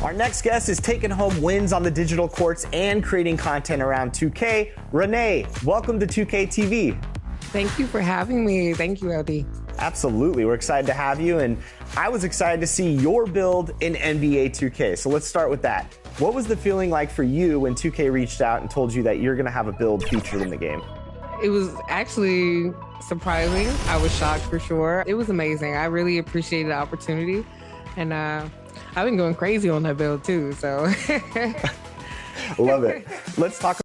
Our next guest is taking home wins on the digital courts and creating content around 2K. Renee, welcome to 2K TV. Thank you for having me. Thank you, LD. Absolutely. We're excited to have you, and I was excited to see your build in NBA 2K. So let's start with that. What was the feeling like for you when 2K reached out and told you that you're going to have a build featured in the game? It was actually surprising. I was shocked for sure. It was amazing. I really appreciated the opportunity, and I've been going crazy on that build too, so. Love it. Let's talk.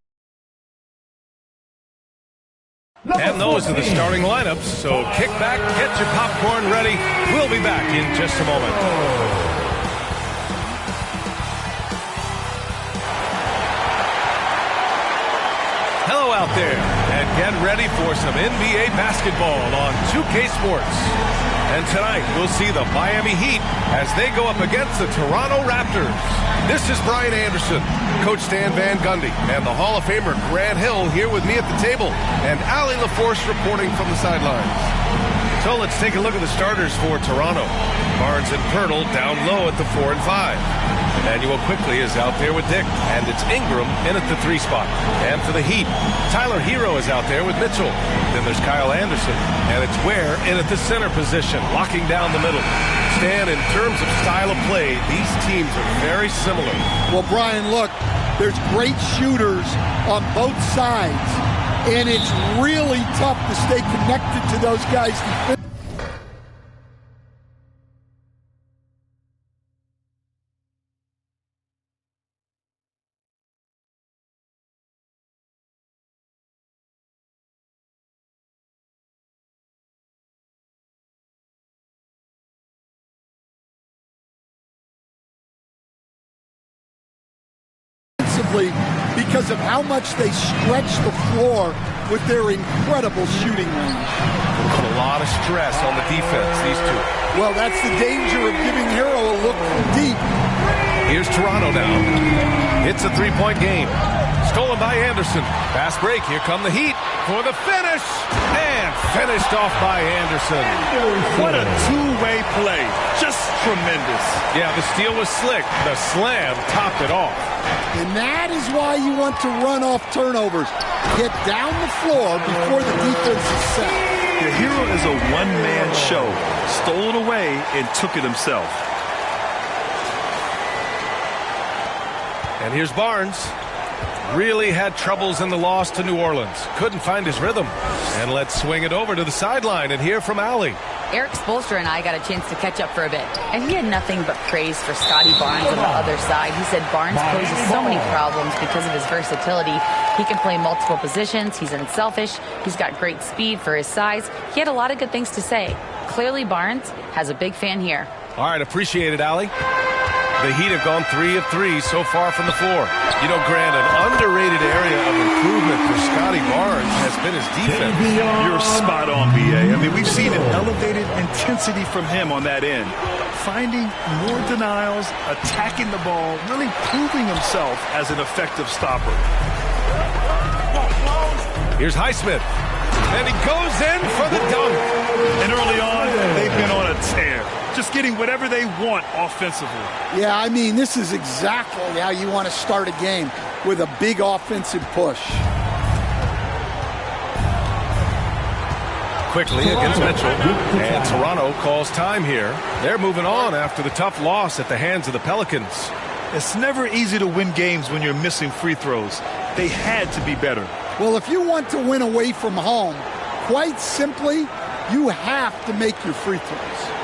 And those are the starting lineups, so kick back, get your popcorn ready. We'll be back in just a moment. Hello out there, and get ready for some NBA basketball on 2K Sports. And tonight, we'll see the Miami Heat as they go up against the Toronto Raptors. This is Brian Anderson, Coach Stan Van Gundy, and the Hall of Famer Grant Hill here with me at the table, and Allie LaForce reporting from the sidelines. So let's take a look at the starters for Toronto. Barnes and Pirtle down low at the 4 and 5. Emmanuel Quickly is out there with Dick, and it's Ingram in at the 3 spot. And for the Heat, Tyler Hero is out there with Mitchell. Then there's Kyle Anderson, and it's Ware in at the center position, locking down the middle. Stan, in terms of style of play, these teams are very similar. Well, Brian, look, there's great shooters on both sides, and it's really tough to stay connected to those guys. Because of how much they stretch the floor with their incredible shooting range. Put a lot of stress on the defense, these two. Well, that's the danger of giving Hero a look from deep. Here's Toronto now. It's a 3-point game. Stolen by Anderson. Fast break. Here come the Heat for the finish. And finished off by Anderson. What a two-way play. Just tremendous. Yeah, the steal was slick. The slam topped it off. And that is why you want to run off turnovers. Get down the floor before the defense is set. The Hero is a one-man show. Stole it away and took it himself. And here's Barnes. Really had troubles in the loss to New Orleans. Couldn't find his rhythm. And let's swing it over to the sideline and hear from Allie. Eric Spoelstra and I got a chance to catch up for a bit, and he had nothing but praise for Scotty Barnes on the other side. He said Barnes poses so many problems because of his versatility. He can play multiple positions. He's unselfish. He's got great speed for his size. He had a lot of good things to say. Clearly, Barnes has a big fan here. All right, appreciate it, Allie. The Heat have gone 3 of 3 so far from the floor. You know, Grant, an underrated area of improvement for Scotty Barnes has been his defense. You're spot on, B.A. I mean, we've seen an elevated intensity from him on that end. Finding more denials, attacking the ball, really proving himself as an effective stopper. Here's Highsmith. And he goes in for the dunk. And early on, they've been on a tear. Just getting whatever they want offensively. Yeah, I mean, this is exactly how you want to start a game, with a big offensive push. Quickly against Mitchell. And Toronto calls time here. They're moving on after the tough loss at the hands of the Pelicans. It's never easy to win games when you're missing free throws. They had to be better. Well, if you want to win away from home, quite simply, you have to make your free throws.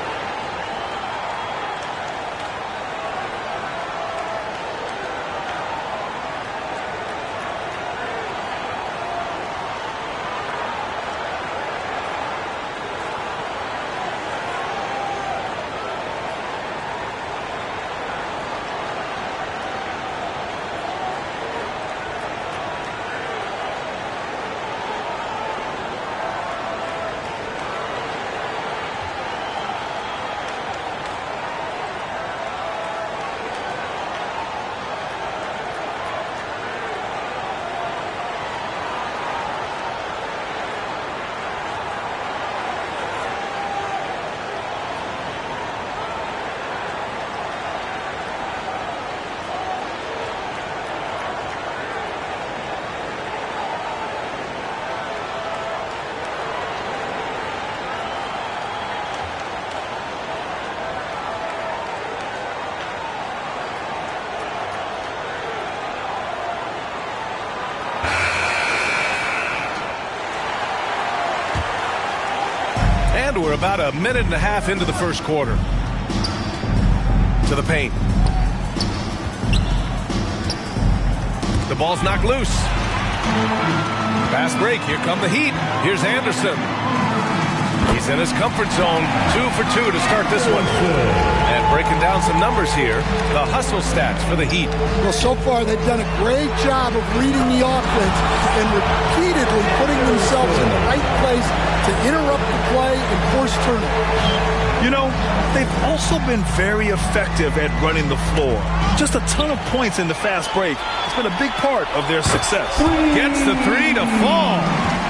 And we're about a minute and a half into the first quarter. To the paint. The ball's knocked loose. Fast break. Here come the Heat. Here's Anderson. He's in his comfort zone. 2 for 2 to start this one. And breaking down some numbers here, the hustle stats for the Heat. Well, so far they've done a great job of reading the offense and repeatedly putting themselves in the right place to interrupt the play and force turnovers. You know, they've also been very effective at running the floor. Just a ton of points in the fast break. It's been a big part of their success. Gets the three to fall.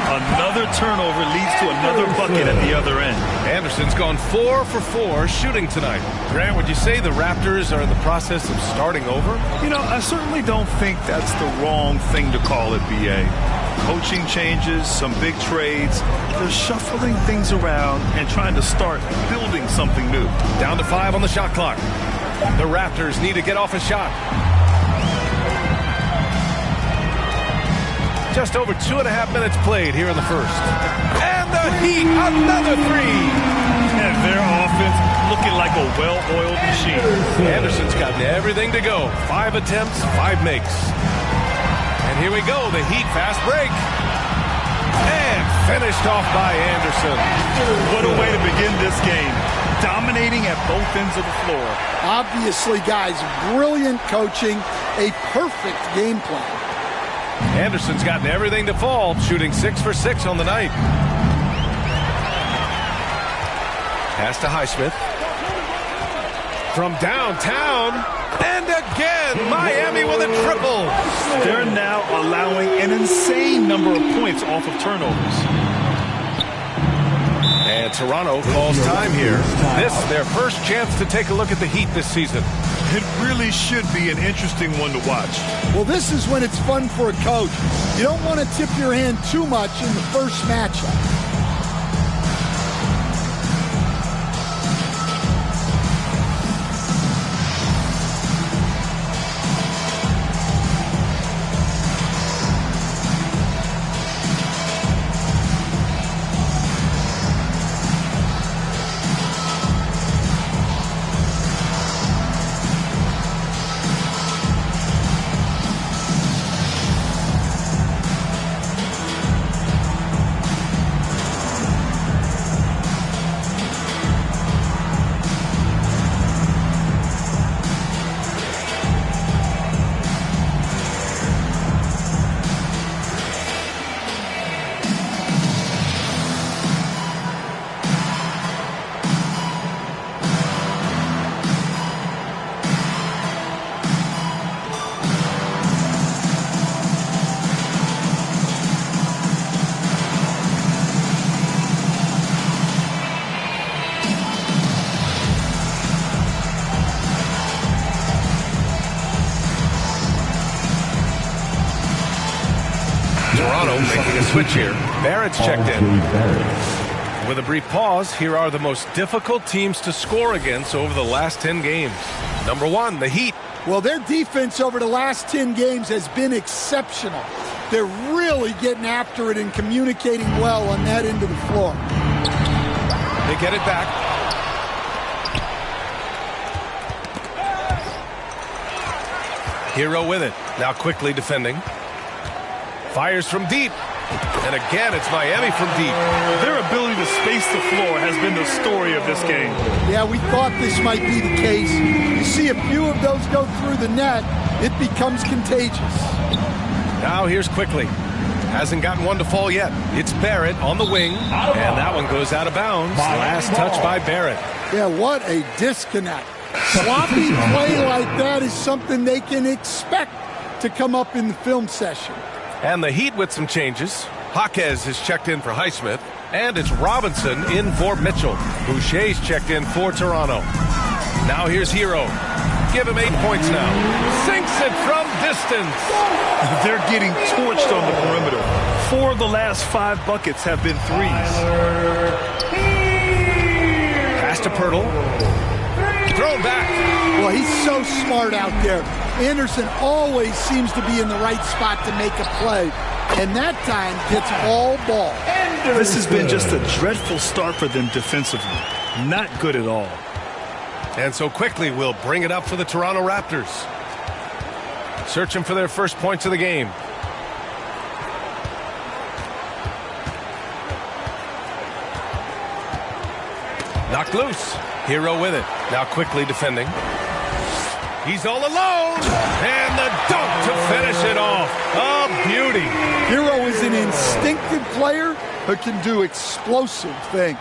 Another turnover leads to another bucket at the other end. Anderson's gone 4 for 4 shooting tonight. Grant, would you say the Raptors are in the process of starting over? You know, I certainly don't think that's the wrong thing to call it, B.A. Coaching changes, some big trades. They're shuffling things around and trying to start building something new. Down to 5 on the shot clock. The Raptors need to get off a shot. Just over 2.5 minutes played here in the first. And the Heat, another three. And their offense looking like a well-oiled machine. Anderson's gotten everything to go. 5 attempts, 5 makes. And here we go, the Heat fast break. And finished off by Anderson. What a way to begin this game. Dominating at both ends of the floor. Obviously, guys, brilliant coaching, a perfect game plan. Anderson's gotten everything to fall, shooting 6 for 6 on the night. Pass to Highsmith. From downtown, and again, Miami with a triple. They're now allowing an insane number of points off of turnovers. And Toronto calls time here. This their first chance to take a look at the Heat this season. It really should be an interesting one to watch. Well, this is when it's fun for a coach. You don't want to tip your hand too much in the first matchup. Toronto making a switch here. Barrett's checked in. With a brief pause, here are the most difficult teams to score against over the last 10 games. Number 1, the Heat. Well, their defense over the last 10 games has been exceptional. They're really getting after it and communicating well on that end of the floor. They get it back. Hero with it. Now quickly defending. Fires from deep. And again, it's Miami from deep. Their ability to space the floor has been the story of this game. Yeah, we thought this might be the case. You see a few of those go through the net, it becomes contagious. Now here's quickly. Hasn't gotten one to fall yet. It's Barrett on the wing, and that one goes out of bounds. Last touch by Barrett. Yeah, what a disconnect. Sloppy play like that is something they can expect to come up in the film session. And the Heat with some changes. Jaquez is checked in for Highsmith, and it's Robinson in for Mitchell. Boucher's checked in for Toronto. Now here's Hero. Give him 8 points now. Sinks it from distance. They're getting torched on the perimeter. 4 of the last 5 buckets have been threes. Pass to Pirtle. Thrown back. Well, he's so smart out there. Anderson always seems to be in the right spot to make a play. And that time gets all ball. This has been just a dreadful start for them defensively. Not good at all. And so quickly we'll bring it up for the Toronto Raptors. Searching for their first points of the game. Knocked loose. Hero with it. Now quickly defending. He's all alone. And the dunk to finish it off. A beauty. Hero is an instinctive player who can do explosive things.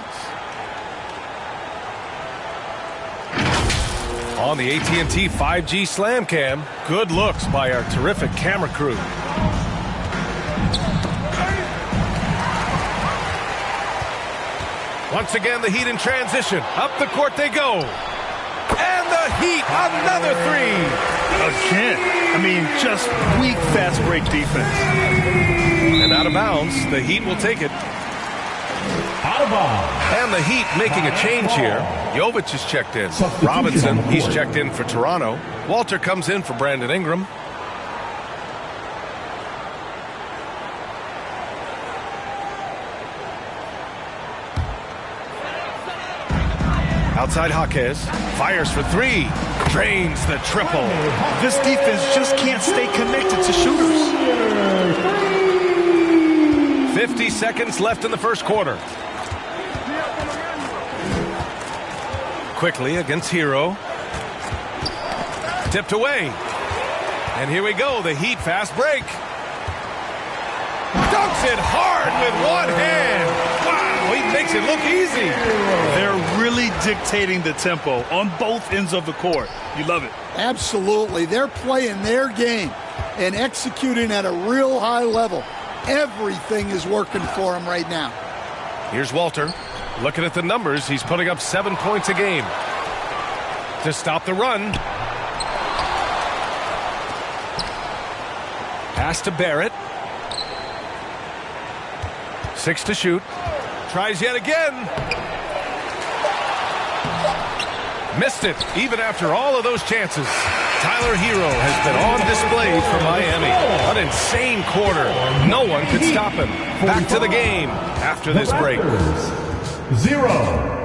On the AT&T 5G Slam Cam, good looks by our terrific camera crew. Once again, the Heat in transition. Up the court they go. And the Heat, another three. Again, I mean, just weak fast break defense. And out of bounds, the Heat will take it. Out of bounds. And the Heat making a change here. Jovic is checked in. Robinson, he's checked in for Toronto. Walter comes in for Brandon Ingram. Outside Jaquez, fires for three, drains the triple. This defense just can't stay connected to shooters. 50 seconds left in the first quarter. Quickly against Hero. Tipped away. And here we go, the Heat fast break. Dunks it hard with one hand. Wow, he makes it look easy. They're really dictating the tempo on both ends of the court. You love it. Absolutely. They're playing their game and executing at a real high level. Everything is working for them right now. Here's Walter. Looking at the numbers, he's putting up 7 points a game. To stop the run. Pass to Barrett. 6 to shoot. Tries yet again. Missed it, even after all of those chances. Tyler Hero has been on display for Miami. An insane quarter. No one could stop him. Back to the game after this break. 0.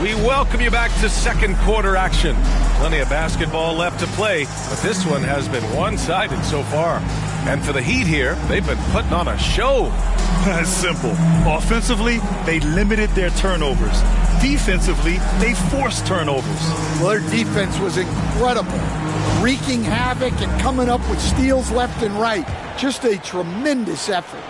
We welcome you back to second quarter action. Plenty of basketball left to play, but this one has been one-sided so far. And for the Heat here, they've been putting on a show. That's simple. Offensively, they limited their turnovers. Defensively, they forced turnovers. Well, their defense was incredible, wreaking havoc and coming up with steals left and right. Just a tremendous effort.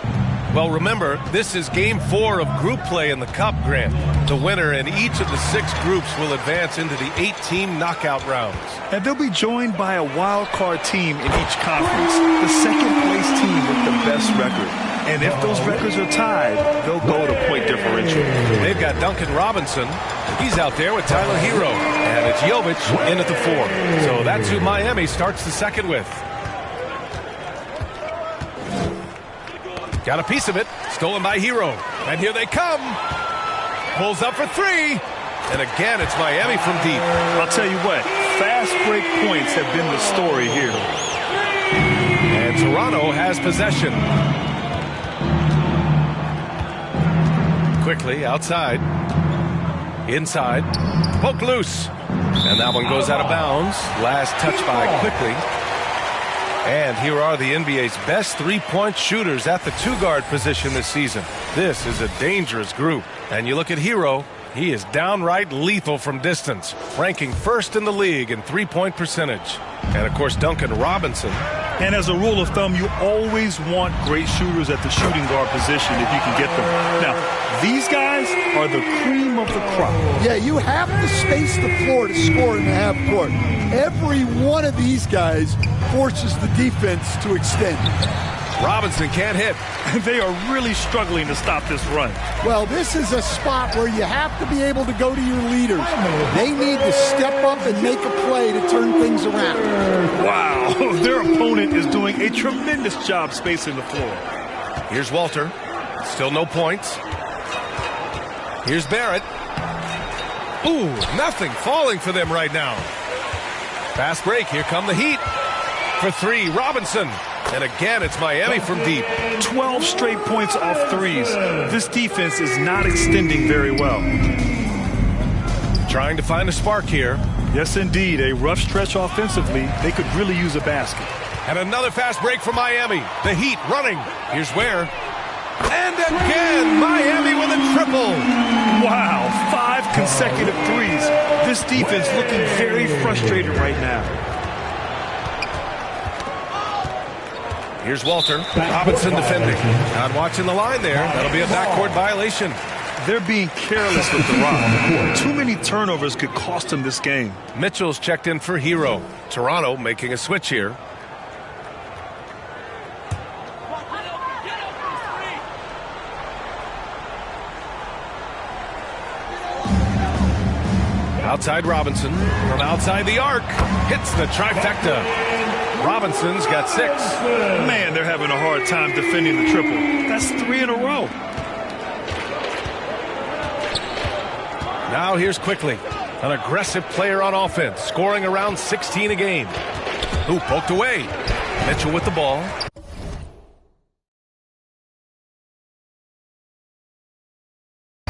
Well, remember, this is Game 4 of group play in the Cup, Grant. The winner in each of the 6 groups will advance into the 8-team knockout rounds. And they'll be joined by a wild card team in each conference, the second-place team with the best record. And if those records are tied, they'll go to point differential. They've got Duncan Robinson. He's out there with Tyler Hero. And it's Jovic in at the 4. So that's who Miami starts the second with. Got a piece of it. Stolen by Hero. And here they come. Pulls up for 3. And again, it's Miami from deep. I'll tell you what, fast break points have been the story here. And Toronto has possession. Quickly outside. Inside. Poke loose. And that one goes out of bounds. Last touch by Quickly. And here are the NBA's best three-point shooters at the two-guard position this season. This is a dangerous group. And you look at Hero, he is downright lethal from distance, ranking first in the league in three-point percentage. And, of course, Duncan Robinson. And as a rule of thumb, you always want great shooters at the shooting guard position if you can get them. Now, these guys are the cream of the crop. Yeah, you have to space the floor to score in the half court. Every one of these guys forces the defense to extend. Robinson can't hit. They are really struggling to stop this run. Well, this is a spot where you have to be able to go to your leaders. They need to step up and make a play to turn things around. Wow, their opponent is doing a tremendous job spacing the floor. Here's Walter. Still no points. Here's Barrett. Ooh, nothing falling for them right now. Fast break. Here come the Heat. For three, Robinson. And again, it's Miami from deep. 12 straight points off threes. This defense is not extending very well. Trying to find a spark here. Yes, indeed. A rough stretch offensively. They could really use a basket. And another fast break for Miami. The Heat running. Here's Ware. And again, Miami with a triple. Wow, 5 consecutive threes. This defense looking very frustrated right now. Here's Walter. Robinson defending. Not watching the line there. That'll be a backcourt violation. They're being careless with the rock. Too many turnovers could cost them this game. Mitchell's checked in for Hero. Toronto making a switch here. Outside Robinson. From outside the arc. Hits the trifecta. Robinson's got 6. Man, they're having a hard time defending the triple. That's 3 in a row. Now here's Quickly. An aggressive player on offense. Scoring around 16 a game. Ooh, poked away. Mitchell with the ball.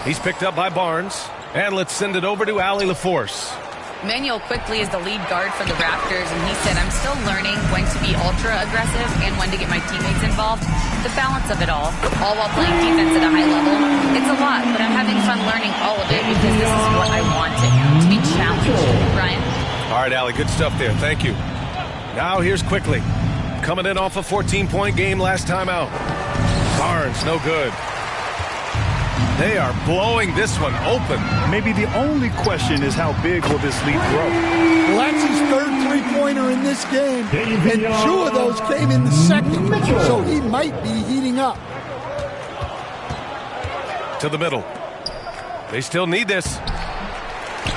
He's picked up by Barnes. And let's send it over to Allie LaForce. Manuel Quickly is the lead guard for the Raptors, and he said, I'm still learning when to be ultra-aggressive and when to get my teammates involved. The balance of it all while playing defense at a high level. It's a lot, but I'm having fun learning all of it because this is what I wanted, to be challenged. Ryan? All right, Allie, good stuff there. Thank you. Now here's Quickly. Coming in off a 14-point game last time out. Barnes, no good. They are blowing this one open. Maybe the only question is how big will this lead grow? Well, that's his third three-pointer in this game, and 2 of those came in the second, so he might be heating up. To the middle. They still need this.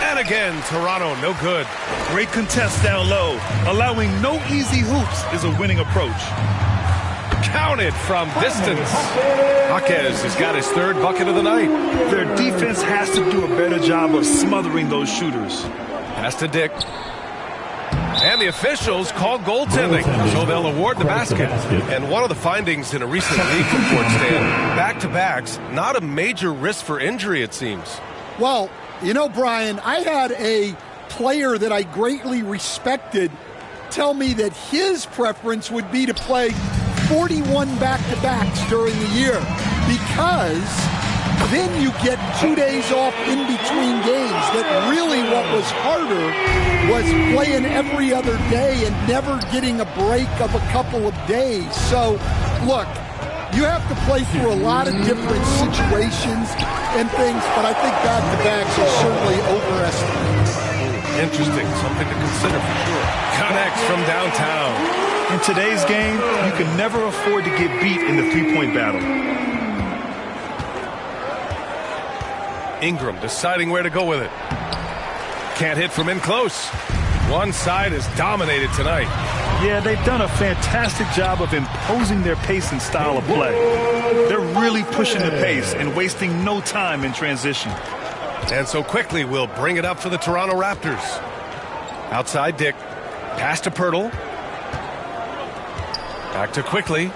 And again, Toronto, no good. Great contest down low. Allowing no easy hoops is a winning approach. Counted from distance. Jaquez has got his 3rd bucket of the night. Their defense has to do a better job of smothering those shooters. Pass to Dick. And the officials call goaltending, so they'll award the basket. And one of the findings in a recent league report, Stan, back-to-backs, not a major risk for injury, it seems. Well, you know, Brian, I had a player that I greatly respected tell me that his preference would be to play 41 back-to-backs during the year because then you get 2 days off in between games. That really what was harder was playing every other day and never getting a break of a couple of days. So, look, you have to play through a lot of different situations and things, but I think back-to-backs are certainly overestimated. Interesting, something to consider for sure. Connects from downtown. In today's game, you can never afford to get beat in the three-point battle. Ingram deciding where to go with it. Can't hit from in close. One side is dominated tonight. Yeah, they've done a fantastic job of imposing their pace and style of play. They're really pushing the pace and wasting no time in transition. And so Quickly will bring it up for the Toronto Raptors. Outside Dick. Pass to Pirtle. Back to Quickly.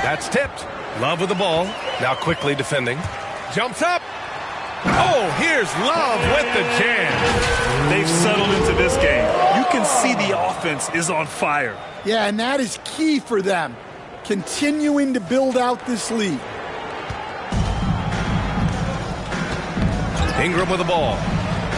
That's tipped. Love with the ball. Now Quickly defending. Jumps up. Oh, here's Love with the jam. They've settled into this game. You can see the offense is on fire. Yeah, and that is key for them, continuing to build out this lead. Ingram with the ball.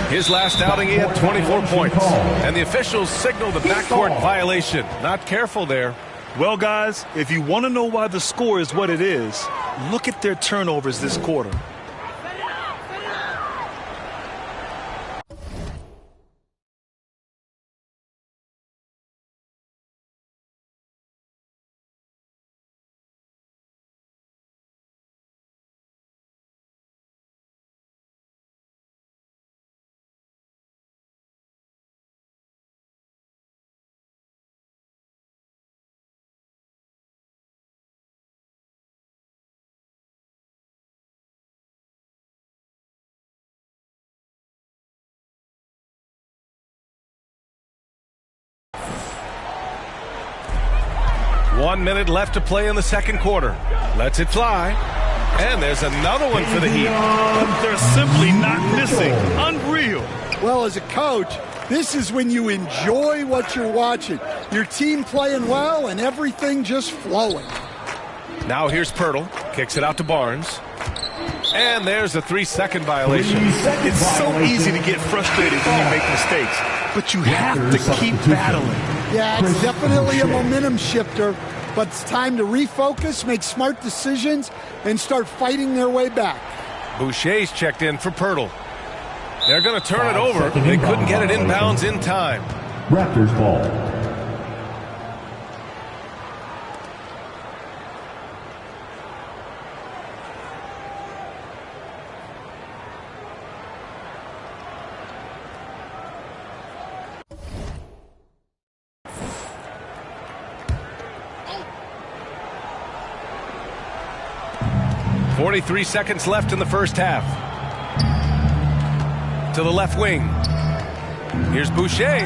His last outing, he had 24 points. And the officials signaled the backcourt violation. Not careful there. Well, guys, if you want to know why the score is what it is, look at their turnovers this quarter. 1 minute left to play in the second quarter. Lets it fly. And there's another one for the Heat. They're simply not missing. Unreal. Well, as a coach, this is when you enjoy what you're watching. Your team playing well and everything just flowing. Now here's Pirtle. Kicks it out to Barnes. And there's a 3-second violation. It's so easy to get frustrated when you make mistakes, but you have to keep battling. Yeah, it's definitely a momentum shifter, but it's time to refocus, make smart decisions, and start fighting their way back. Boucher's checked in for Pirtle. They're going to turn it over. They couldn't get it inbounds in time. Raptors ball. .43 seconds left in the first half. To the left wing. Here's Boucher.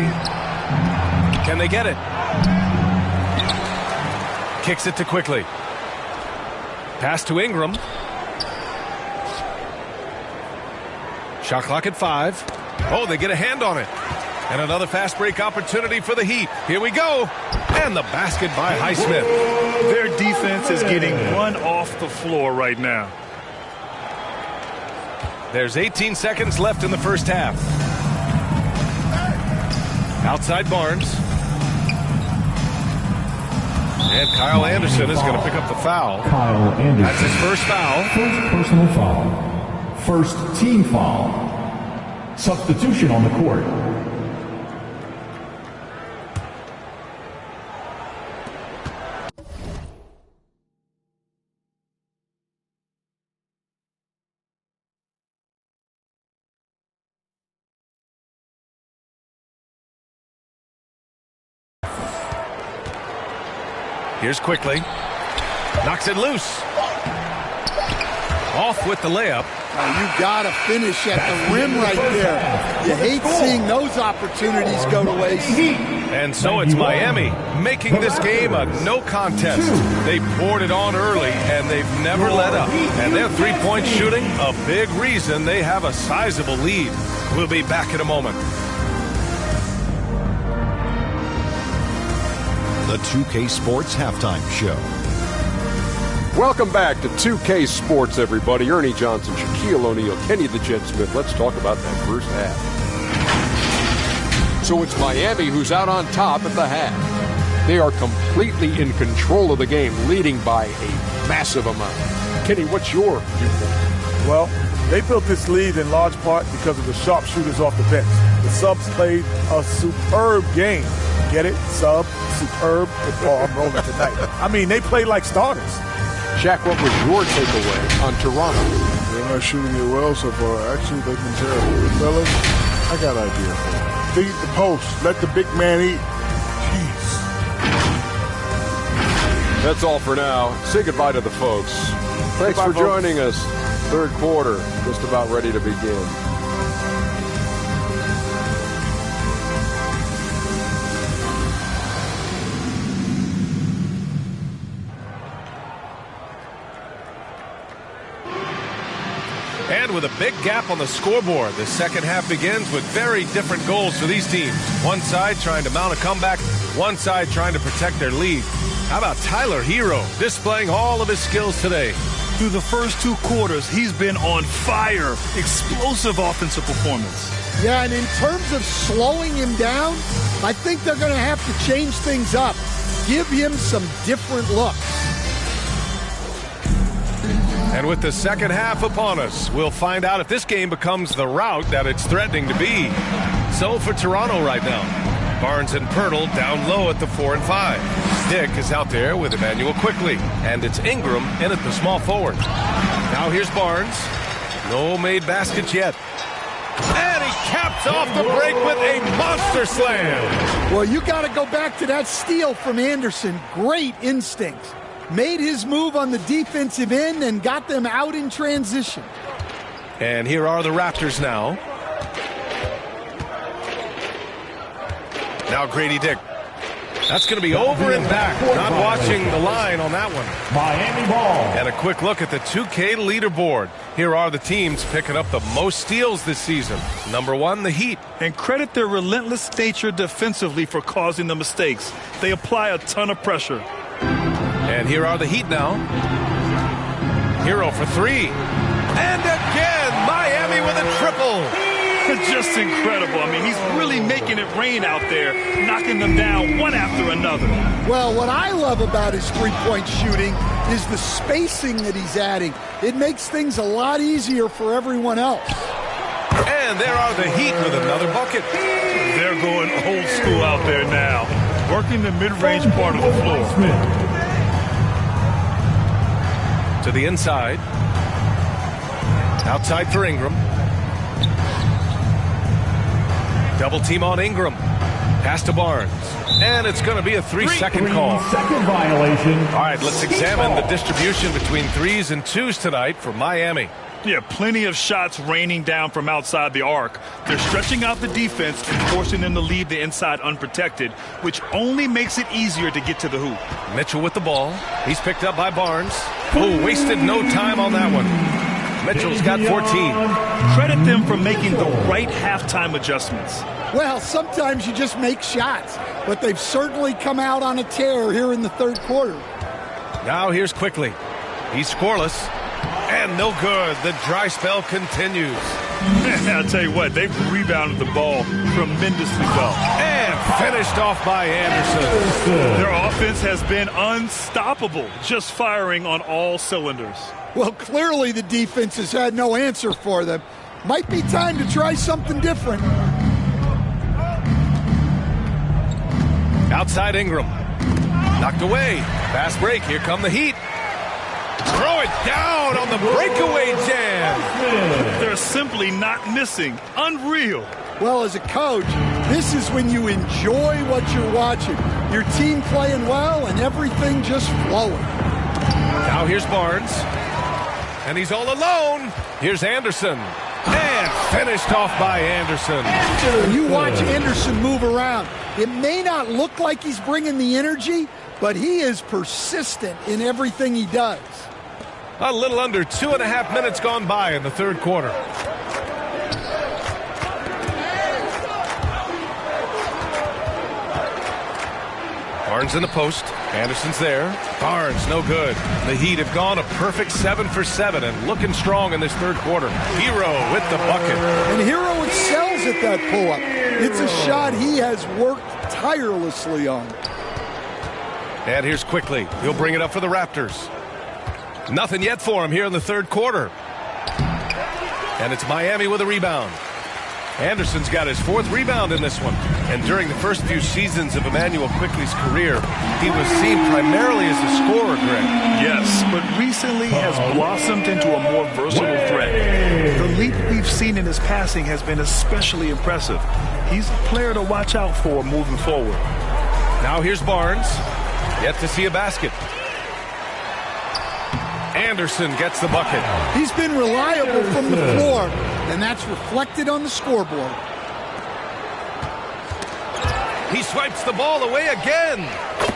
Can they get it? Kicks it to Quickly. Pass to Ingram. Shot clock at 5. Oh, they get a hand on it. And another fast break opportunity for the Heat. Here we go. And the basket by Highsmith. Their defense is getting run off the floor right now. There's 18 seconds left in the first half. Outside Barnes. And Kyle Anderson is going to pick up the foul. Kyle Anderson. That's his first foul. First personal foul. First team foul. Substitution on the court. Here's Quickly. Knocks it loose. Off with the layup. You got to finish at the rim right there. You hate seeing those opportunities go to waste. And so it's Miami making this game a no contest. They poured it on early, and they've never let up. And their three-point shooting, a big reason they have a sizable lead. We'll be back in a moment. The 2K Sports Halftime Show. Welcome back to 2K Sports, everybody. Ernie Johnson, Shaquille O'Neal, Kenny the Jet Smith. Let's talk about that first half. So it's Miami who's out on top at the half. They are completely in control of the game, leading by a massive amount. Kenny, what's your viewpoint? Well, they built this lead in large part because of the sharpshooters off the bench. The subs played a superb game. Get it? Sub, superb. Oh, I'm rolling tonight. I mean, they played like starters. Shaq, what was your takeaway on Toronto? They're not shooting it well so far. Actually, they've been terrible. Fellas, I got an idea for you. Feed the post. Let the big man eat. Jeez. That's all for now. Say goodbye to the folks. Thanks for joining us. Third quarter, just about ready to begin. And with a big gap on the scoreboard, the second half begins with very different goals for these teams. One side trying to mount a comeback, one side trying to protect their lead. How about Tyler Hero displaying all of his skills today? Through the first two quarters, he's been on fire. Explosive offensive performance. Yeah, and in terms of slowing him down, I think they're going to have to change things up. Give him some different looks. And with the second half upon us, we'll find out if this game becomes the rout that it's threatening to be. So for Toronto right now, Barnes and Pirtle down low at the 4 and 5. Dick is out there with Emmanuel Quickly, and it's Ingram in at the small forward. Now here's Barnes. No made baskets yet. And he caps off the break with a monster slam. Well, you got to go back to that steal from Anderson. Great instincts. Made his move on the defensive end and got them out in transition. And here are the Raptors now. Now Grady Dick. That's going to be over and back. Not watching the line on that one. Miami ball. And a quick look at the 2K leaderboard. Here are the teams picking up the most steals this season. Number 1, the Heat. And credit their relentless nature defensively for causing the mistakes. They apply a ton of pressure. And here are the Heat now. Hero for 3. And again, Miami with a triple. Just incredible. I mean, he's really making it rain out there, knocking them down one after another. Well, what I love about his three-point shooting is the spacing that he's adding. It makes things a lot easier for everyone else. And there are the Heat with another bucket. They're going old school out there now, working the mid-range part of the floor. To the inside. Outside for Ingram. Double team on Ingram. Pass to Barnes. And it's going to be a 3-second call. 3-second violation. All right, let's examine the distribution between 3s and 2s tonight for Miami. Yeah, plenty of shots raining down from outside the arc. They're stretching out the defense and forcing them to leave the inside unprotected, which only makes it easier to get to the hoop. Mitchell with the ball. He's picked up by Barnes, who wasted no time on that one. Mitchell's got 14. Credit them for making the right halftime adjustments. Well, sometimes you just make shots, but they've certainly come out on a tear here in the third quarter. Now here's Quickly. He's scoreless. And no good. The dry spell continues. I'll tell you what, they've rebounded the ball tremendously well. And finished off by Anderson. Their offense has been unstoppable, just firing on all cylinders. Well, clearly the defense has had no answer for them. Might be time to try something different. Outside Ingram. Knocked away. Fast break. Here come the Heat. Throw it down on the breakaway jam. They're simply not missing. Unreal. Well, as a coach, this is when you enjoy what you're watching. Your team playing well and everything just flowing. Now here's Barnes. And he's all alone. Here's Anderson. And finished off by Anderson. When you watch Anderson move around, it may not look like he's bringing the energy, but he is persistent in everything he does. A little under 2.5 minutes gone by in the third quarter. Barnes in the post. Anderson's there. Barnes, no good. The Heat have gone a perfect 7 for 7 and looking strong in this third quarter. Hero with the bucket. And Hero excels at that pull-up. It's a shot he has worked tirelessly on. And here's Quickly. He'll bring it up for the Raptors. Nothing yet for him here in the third quarter. And it's Miami with a rebound. Anderson's got his 4th rebound in this one. And during the first few seasons of Emmanuel Quickly's career, he was seen primarily as a scorer, Greg. Yes, but recently has blossomed into a more versatile threat. The leap we've seen in his passing has been especially impressive. He's a player to watch out for moving forward. Now here's Barnes. Yet to see a basket. Anderson gets the bucket. He's been reliable from the floor, and that's reflected on the scoreboard. He swipes the ball away again.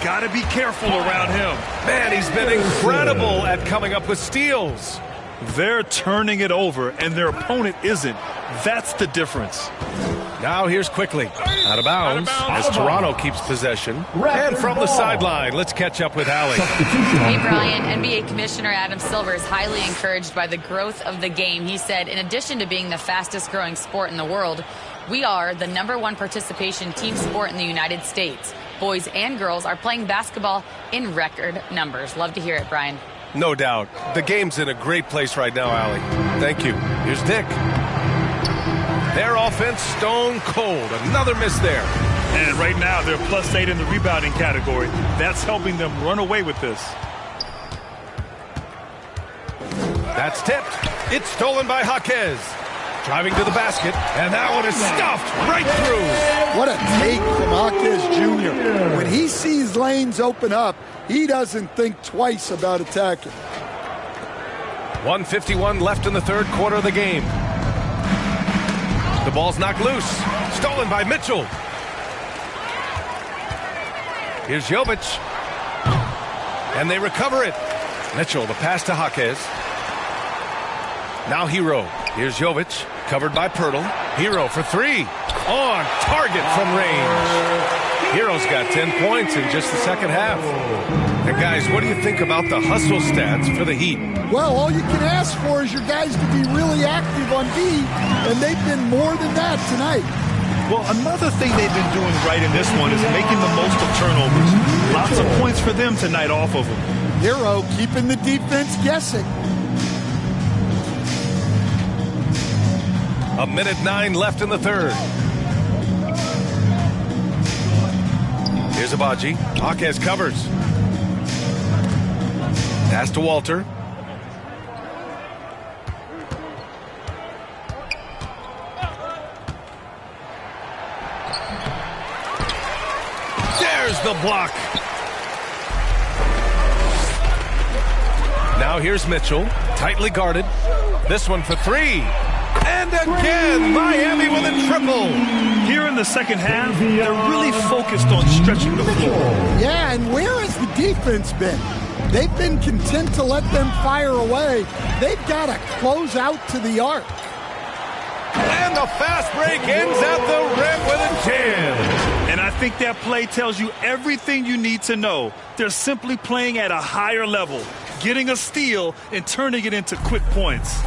Got to be careful around him. Man, he's been incredible at coming up with steals. They're turning it over, and their opponent isn't. That's the difference. Now here's Quickly. Out of bounds as Toronto keeps possession. And from the sideline, let's catch up with Allie. Hey, Brian. NBA Commissioner Adam Silver is highly encouraged by the growth of the game. He said, in addition to being the fastest growing sport in the world, we are the #1 participation team sport in the United States. Boys and girls are playing basketball in record numbers. Love to hear it, Brian. No doubt. The game's in a great place right now, Allie. Thank you. Here's Dick. Their offense stone cold. Another miss there. And right now, they're +8 in the rebounding category. That's helping them run away with this. That's tipped. It's stolen by Jaquez. Driving to the basket, and that one is stuffed right through. What a take from Jaquez Jr. When he sees lanes open up, he doesn't think twice about attacking. 1:51 left in the third quarter of the game. The ball's knocked loose. Stolen by Mitchell. Here's Jovic. And they recover it. Mitchell, the pass to Jaquez. Now Hero. Here's Jovic, covered by Pirtle. Hero for three. On target from range. Hero's got 10 points in just the second half. And guys, what do you think about the hustle stats for the Heat? Well, all you can ask for is your guys to be really active on D, and they've been more than that tonight. Well, another thing they've been doing right in this one is making the most of turnovers. Lots of points for them tonight off of them. Hero keeping the defense guessing. 1:09 left in the third. Here's Abaji. Jaquez covers. Pass to Walter. There's the block. Now here's Mitchell, tightly guarded. This one for three. And again, Miami with a triple. Here in the second half, they're really focused on stretching the floor. Yeah, and where has the defense been? They've been content to let them fire away. They've got to close out to the arc. And the fast break ends at the rim with a jam. And I think that play tells you everything you need to know. They're simply playing at a higher level, getting a steal and turning it into quick points.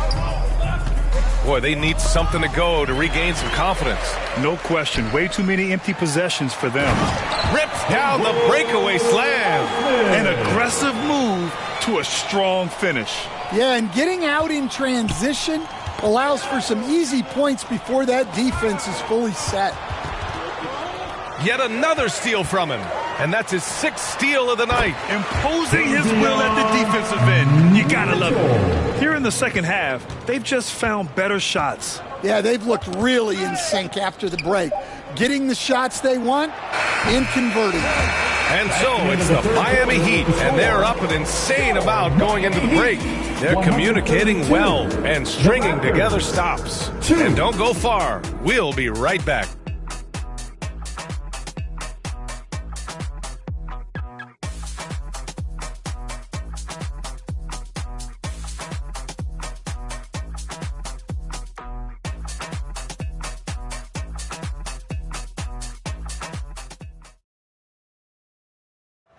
Boy, they need something to go to regain some confidence. No question. Way too many empty possessions for them. Rips down the breakaway slam. An aggressive move to a strong finish. Yeah, and getting out in transition allows for some easy points before that defense is fully set. Yet another steal from him. And that's his 6th steal of the night. Imposing his will at the defensive end. You gotta love it. Here in the second half, they've just found better shots. Yeah, they've looked really in sync after the break. Getting the shots they want and converting. And so it's the Miami Heat, and they're up an insane amount going into the break. They're communicating well and stringing together stops. And don't go far. We'll be right back.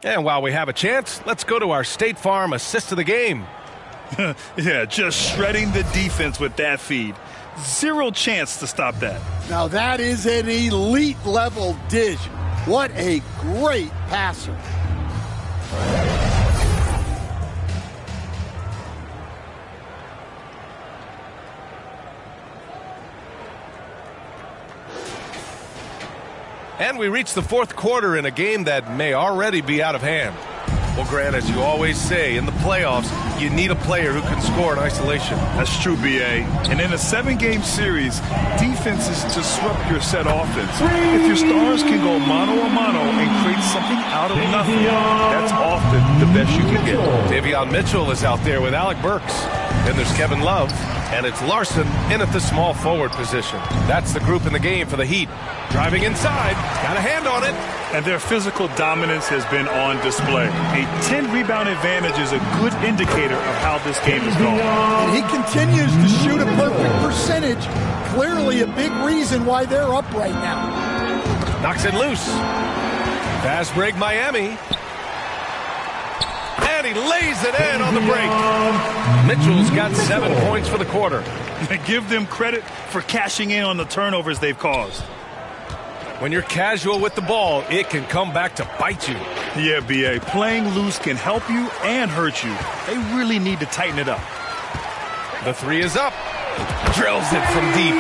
And while we have a chance, let's go to our State Farm assist of the game. Yeah, just shredding the defense with that feed. Zero chance to stop that. Now that is an elite level dish. What a great passer. And we reach the fourth quarter in a game that may already be out of hand. Well, Grant, as you always say, in the playoffs, you need a player who can score in isolation. That's true, B.A. And in a 7-game series, defense is to disrupt your set offense. If your stars can go mano-a-mano and create something out of nothing, that's often the best you can get. Davion Mitchell is out there with Alec Burks. Then there's Kevin Love, and it's Larson in at the small forward position. That's the group in the game for the Heat. Driving inside, got a hand on it. And their physical dominance has been on display. A 10-rebound advantage is a good indicator of how this game is going. And he continues to shoot a perfect percentage. Clearly a big reason why they're up right now. Knocks it loose. Fast break Miami. And he lays it in on the break. Mitchell's got 7 points for the quarter. Give them credit for cashing in on the turnovers they've caused. When you're casual with the ball, it can come back to bite you. Yeah, B.A. Playing loose can help you and hurt you. They really need to tighten it up. The three is up. Drills it from deep.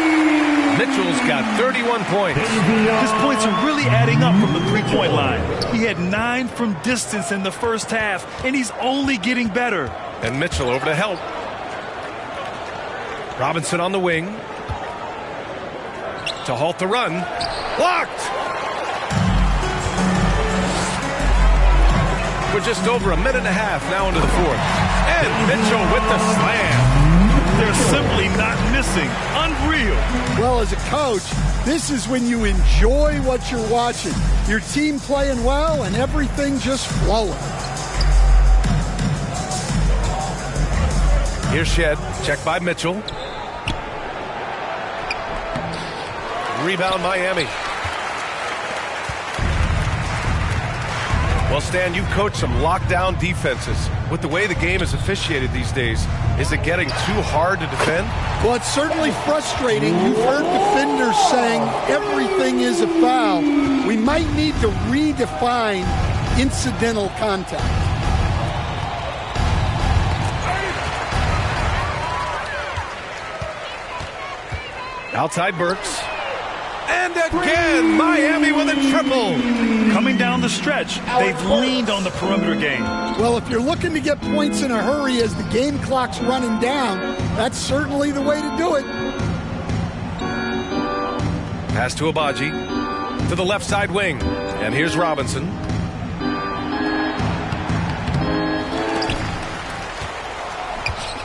Mitchell's got 31 points. His points are really adding up from the three-point line. He had 9 from distance in the first half, and he's only getting better. And Mitchell over to help. Robinson on the wing. To halt the run. Blocked! We're just over a minute and a half now into the fourth. And Mitchell with the slam. they're simply not missing. Unreal. Well, as a coach, this is when you enjoy what you're watching. Your team playing well and everything just flowing. Here's Shed. Check by Mitchell. Rebound Miami. Well, Stan, you've coached some lockdown defenses. With the way the game is officiated these days, is it getting too hard to defend? Well, it's certainly frustrating. You've heard defenders saying everything is a foul. We might need to redefine incidental contact. Outside Burks. And again, Miami with a triple. Coming down the stretch, they've leaned on the perimeter game. Well, if you're looking to get points in a hurry as the game clock's running down, that's certainly the way to do it. Pass to Abaji. To the left side wing. And here's Robinson.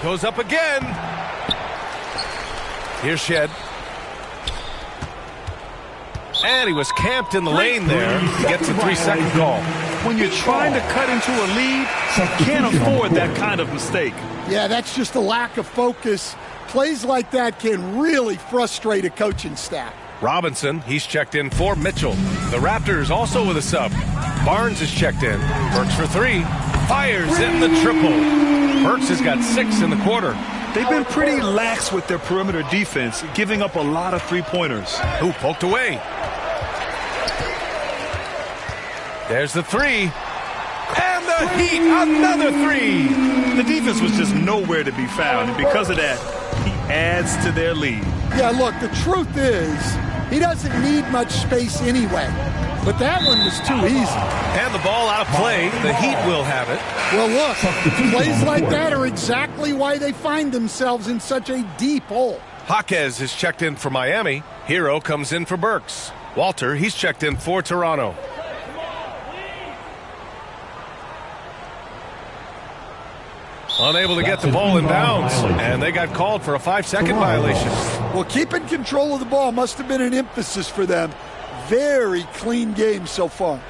Goes up again. Here's Shed. And he was camped in the lane there. He gets a 3-second call. When you're trying to cut into a lead, you can't afford that kind of mistake. Yeah, that's just a lack of focus. Plays like that can really frustrate a coaching staff. Robinson, he's checked in for Mitchell. The Raptors also with a sub. Barnes is checked in. Burks for 3. Fires in the triple. Burks has got 6 in the quarter. They've been pretty lax with their perimeter defense, giving up a lot of three-pointers. Who poked away? There's the 3. And the Heat, another 3. The defense was just nowhere to be found, and because of that, he adds to their lead. Yeah, look, the truth is, he doesn't need much space anyway. But that one was too easy. And the ball out of play. The Heat will have it. Well, look, plays like that are exactly why they find themselves in such a deep hole. Jaquez is checked in for Miami. Hero comes in for Burks. Walter, he's checked in for Toronto. Unable to get the ball in bounds, and they got called for a 5-second violation. Well, keeping control of the ball must have been an emphasis for them. Very clean game so far.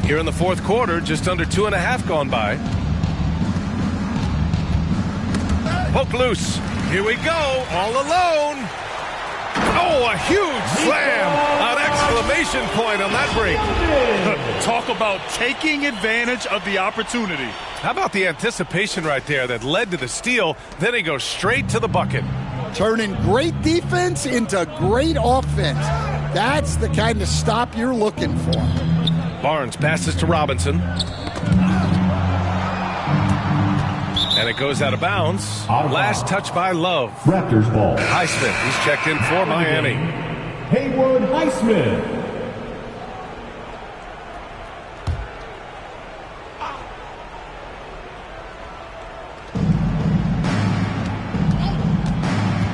Here in the fourth quarter, just under 2.5 gone by. Poke loose. Here we go, all alone. Oh, a huge slam. An exclamation point on that break. Talk about taking advantage of the opportunity. How about the anticipation right there that led to the steal? Then he goes straight to the bucket. Turning great defense into great offense. That's the kind of stop you're looking for. Barnes passes to Robinson. And it goes out of bounds. Last touch by Love. Raptors ball. Highsmith, he's checked in for Miami. Haywood Highsmith.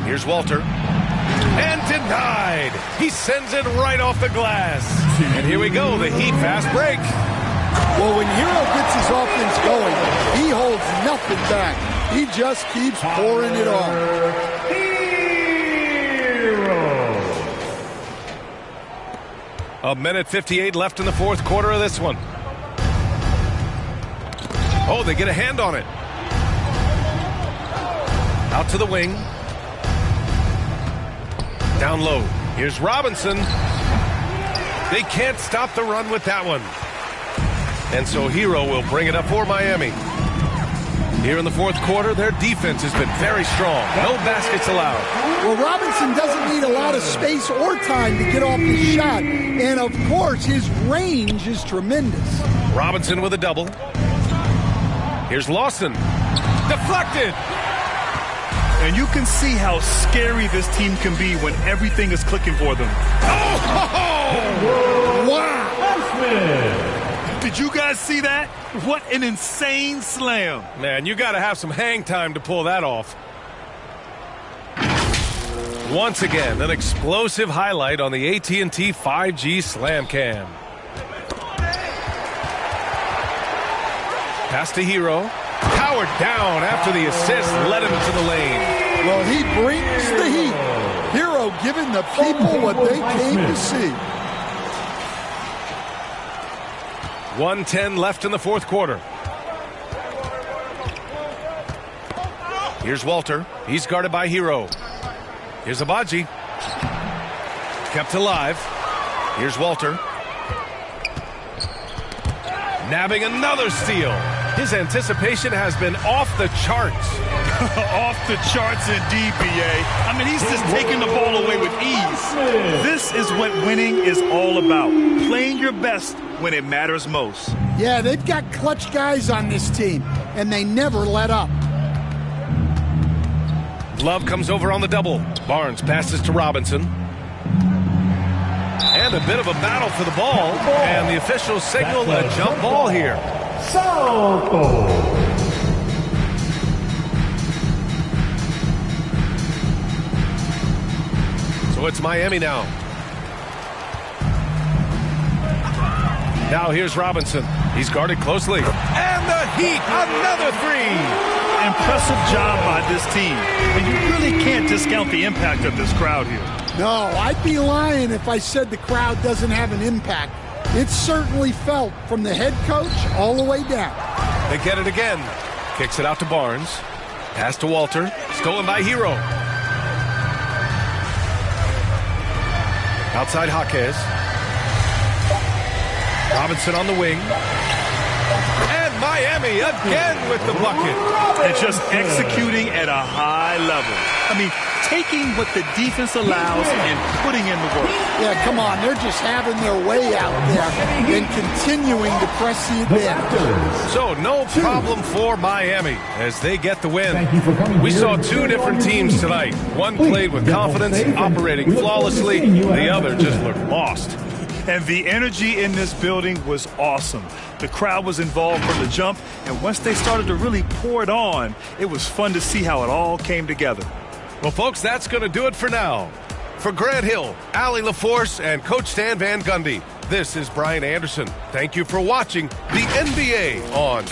Here's Walter. And denied. He sends it right off the glass. And here we go, the Heat fast break. Well, when Hero gets his offense going, he holds nothing back. He just keeps pouring it on. A minute 58 left in the fourth quarter of this one. Oh, they get a hand on it. Out to the wing. Down low. Here's Robinson. They can't stop the run with that one. And so Hero will bring it up for Miami. Here in the fourth quarter, their defense has been very strong. No baskets allowed. Well, Robinson doesn't need a lot of space or time to get off his shot. And, of course, his range is tremendous. Robinson with a double. Here's Lawson. Deflected. And you can see how scary this team can be when everything is clicking for them. Oh! Wow! Did you guys see that? What an insane slam. Man, you got to have some hang time to pull that off. Once again, an explosive highlight on the AT&T 5G Slam Cam. Pass to Hero. Powered down after the assist led him to the lane. Well, he brings the heat. Hero giving the people what they came to see. 1:10 left in the fourth quarter. Here's Walter. He's guarded by Hero. Here's Abaji. Kept alive. Here's Walter. Nabbing another steal. His anticipation has been off the charts. Off the charts indeed, B.A. I mean, he's just taking the ball away with ease. This is what winning is all about. Playing your best when it matters most. Yeah, they've got clutch guys on this team, and they never let up. Love comes over on the double. Barnes passes to Robinson. And a bit of a battle for the ball. And the officials signal a jump ball here. So it's Miami now. Now here's Robinson. He's guarded closely. And the Heat, another three. Impressive job by this team. And you really can't discount the impact of this crowd here. No, I'd be lying if I said the crowd doesn't have an impact. It's certainly felt from the head coach all the way down. They get it again. Kicks it out to Barnes. Pass to Walter. Stolen by Hero. Outside Jaquez. Robinson on the wing. And Miami again with the bucket. And just executing at a high level. I mean, taking what the defense allows and putting in the work. Yeah, come on. They're just having their way out there and continuing to press the advantage. So no problem for Miami as they get the win. We saw two different teams tonight. One played with confidence, operating flawlessly. The other just looked lost. And the energy in this building was awesome. The crowd was involved from the jump, and once they started to really pour it on, it was fun to see how it all came together. Well, folks, that's going to do it for now. For Grant Hill, Allie LaForce, and Coach Stan Van Gundy, this is Brian Anderson. Thank you for watching the NBA on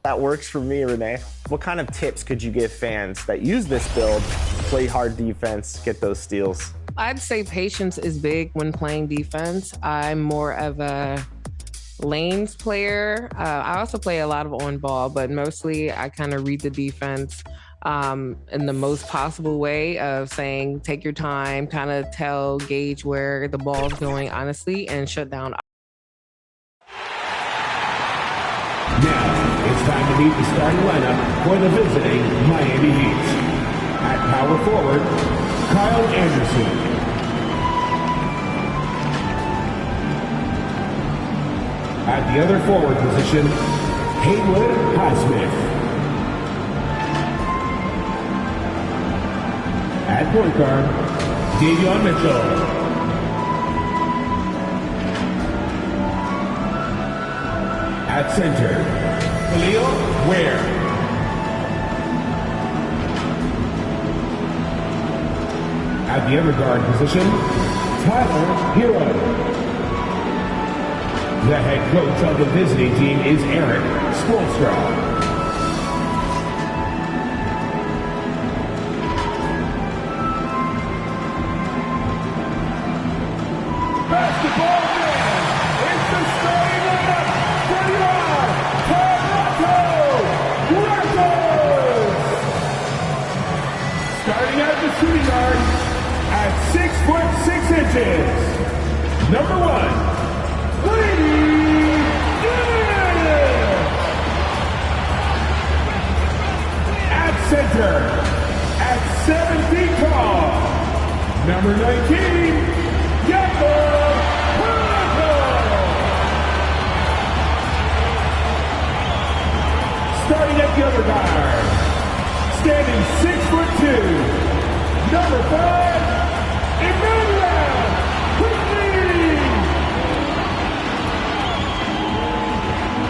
That works for me, Renee. What kind of tips could you give fans that use this build, play hard defense, get those steals? I'd say patience is big when playing defense. I'm more of a lanes player. I also play a lot of on ball, but mostly I kind of read the defense in the most possible way of saying, take your time, kind of gauge where the ball's going honestly, and shut down. Now, it's time to meet the starting lineup for the visiting Miami Heat. At power forward, Kyle Anderson. At the other forward position, Haywood Highsmith. At point guard, Davion Mitchell. At center, Khalil Ware. At the other guard position, Tyler Hero. The head coach of the visiting team is Eric Spoelstra. Basketball man, it's the starting lineup for the Toronto Raptors. Starting at the shooting guard at 6'6" number 1, William. At center, at 7 feet tall, number 19, Jacob. Starting at the other guard, standing 6'2", number 5, Emmanuel Quickly.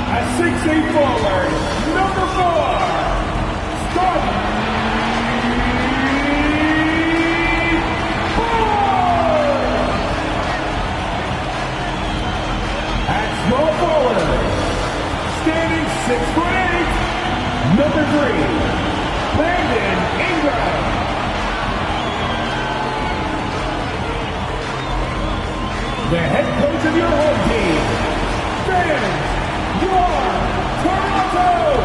At 6'8" forward, number 4, Scotty Boyd. At small forward, standing 6'8", number 3, Landon Ingram. The head coach of your home team, fans, your Toronto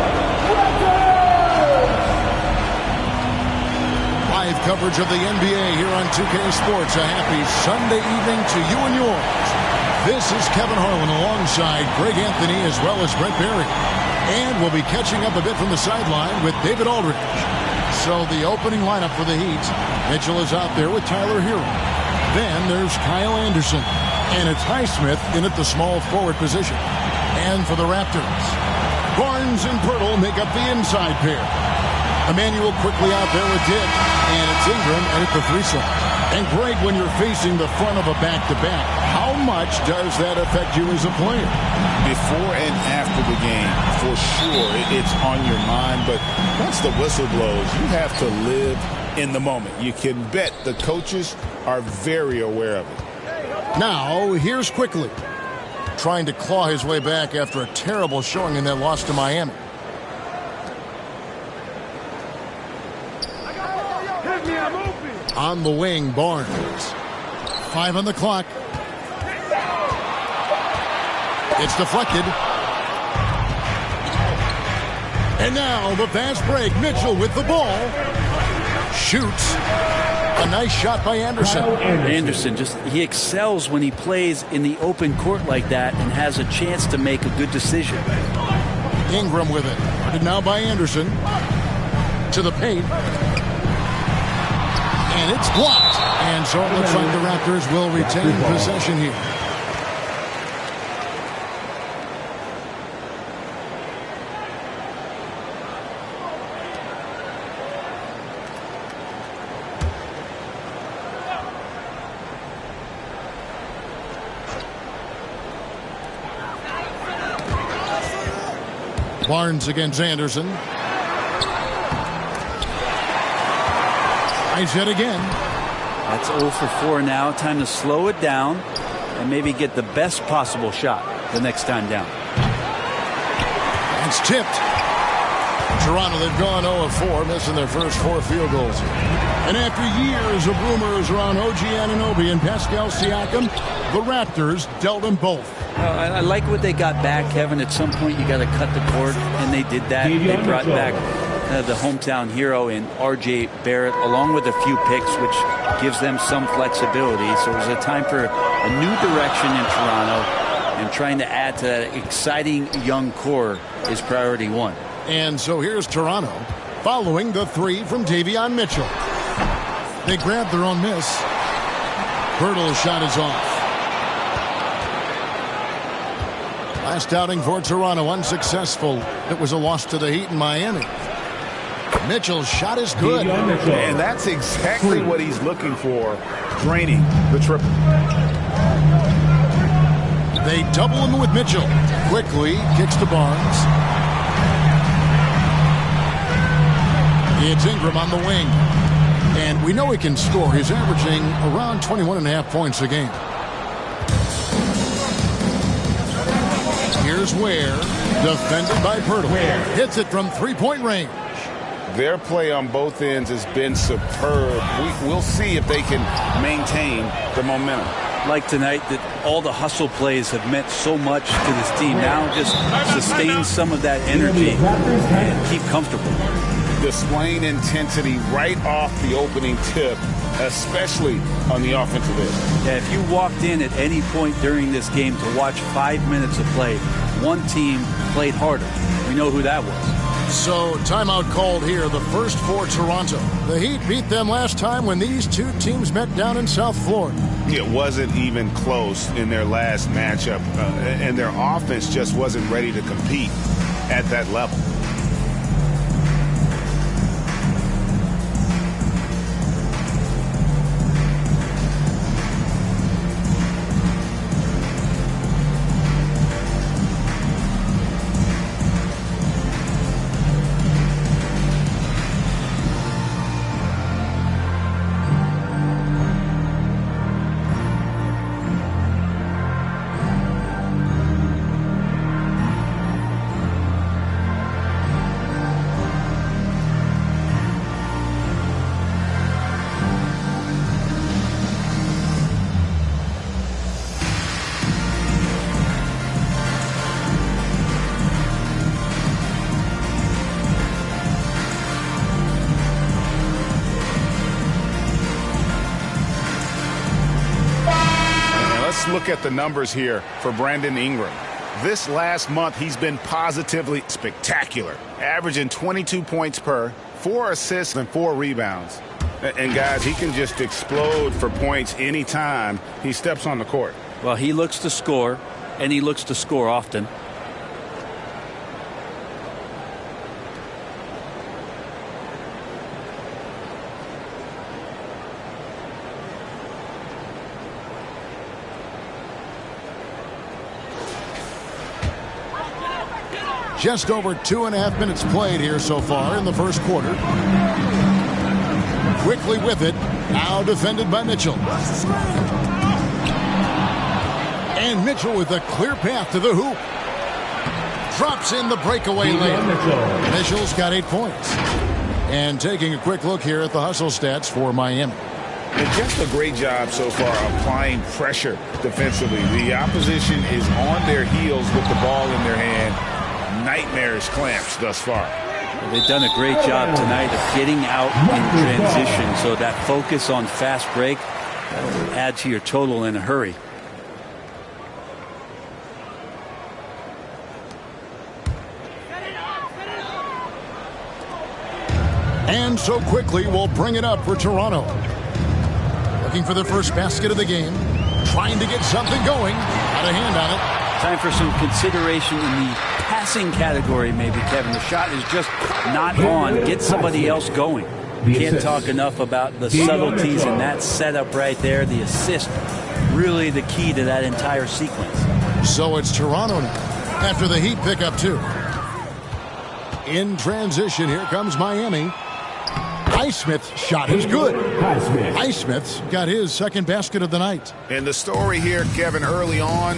Raptors! Live coverage of the NBA here on 2K Sports. A happy Sunday evening to you and yours. This is Kevin Harlan alongside Greg Anthony as well as Brett Berry. And we'll be catching up a bit from the sideline with David Aldridge. So the opening lineup for the Heat. Mitchell is out there with Tyler Hero. Then there's Kyle Anderson. And it's Highsmith in at the small forward position. And for the Raptors, Barnes and Pirtle make up the inside pair. Emmanuel quickly out there with Dick. And it's Ingram and at the 3 slot. And Greg, when you're facing the front of a back-to-back, how much does that affect you as a player? Before and after the game, for sure, it's on your mind. But once the whistle blows, you have to live in the moment. You can bet the coaches are very aware of it. Now, here's Quickly, trying to claw his way back after a terrible showing in that loss to Miami. On the wing, Barnes. 5 on the clock. It's deflected. And now the fast break. Mitchell with the ball. Shoots. A nice shot by Anderson. Anderson, he excels when he plays in the open court like that and has a chance to make a good decision. Ingram with it. And now by Anderson. To the paint. And it's blocked. And so it looks like the Raptors will retain possession here. Barnes against Anderson. Nice hit again. That's 0 for 4 now. Time to slow it down and maybe get the best possible shot the next time down. It's tipped. Toronto, they've gone 0 of 4, missing their first 4 field goals. And after years of rumors around OG Anunoby and Pascal Siakam, the Raptors dealt them both. I like what they got back, Kevin. At some point, you got to cut the cord, and they did that. They brought back the hometown hero in R.J. Barrett, along with a few picks, which gives them some flexibility. So it was a time for a new direction in Toronto, and trying to add to that exciting young core is priority 1. And so here's Toronto, following the 3 from Davion Mitchell. They grabbed their own miss. Pirtle's shot is off. Last outing for Toronto, unsuccessful. It was a loss to the Heat in Miami. Mitchell's shot is good. And that's exactly what he's looking for, draining the triple. They double him with Mitchell. Quickly kicks to Barnes. It's Ingram on the wing. And we know he can score. He's averaging around 21.5 points a game. Here's Ware, defended by Pirtle. Hits it from 3-point range. Their play on both ends has been superb. We'll see if they can maintain the momentum. Like tonight, that all the hustle plays have meant so much to this team. Now just sustain some of that energy and keep comfortable. displaying intensity right off the opening tip, especially on the offensive end. Yeah, if you walked in at any point during this game to watch 5 minutes of play, one team played harder. We know who that was. So, timeout called here, the first for Toronto. The Heat beat them last time when these two teams met down in South Florida. It wasn't even close in their last matchup, and their offense just wasn't ready to compete at that level. Look at the numbers here for Brandon Ingram. This last month, he's been positively spectacular, averaging 22 points per, 4 assists and 4 rebounds. And guys, he can just explode for points anytime he steps on the court. Well, he looks to score, and he looks to score often. Just over 2.5 minutes played here so far in the first quarter. Quickly with it. Now defended by Mitchell. And Mitchell with a clear path to the hoop. Drops in the breakaway lane. Mitchell's got 8 points. And taking a quick look here at the hustle stats for Miami. And just a great job so far applying pressure defensively. The opposition is on their heels with the ball in their hand. Nightmarish clamps thus far. Well, they've done a great job tonight of getting out in transition, so that focus on fast break will add to your total in a hurry. And so quickly we'll bring it up for Toronto. Looking for the first basket of the game. Trying to get something going. Got a hand on it. Time for some consideration in the passing category, maybe, Kevin. The shot is just not on. Get somebody else going. Can't talk enough about the subtleties in that setup right there. The assist, really the key to that entire sequence. So it's Toronto now, after the Heat pick up 2. In transition, here comes Miami. Highsmith's shot is good. Highsmith's got his second basket of the night. And the story here, Kevin, early on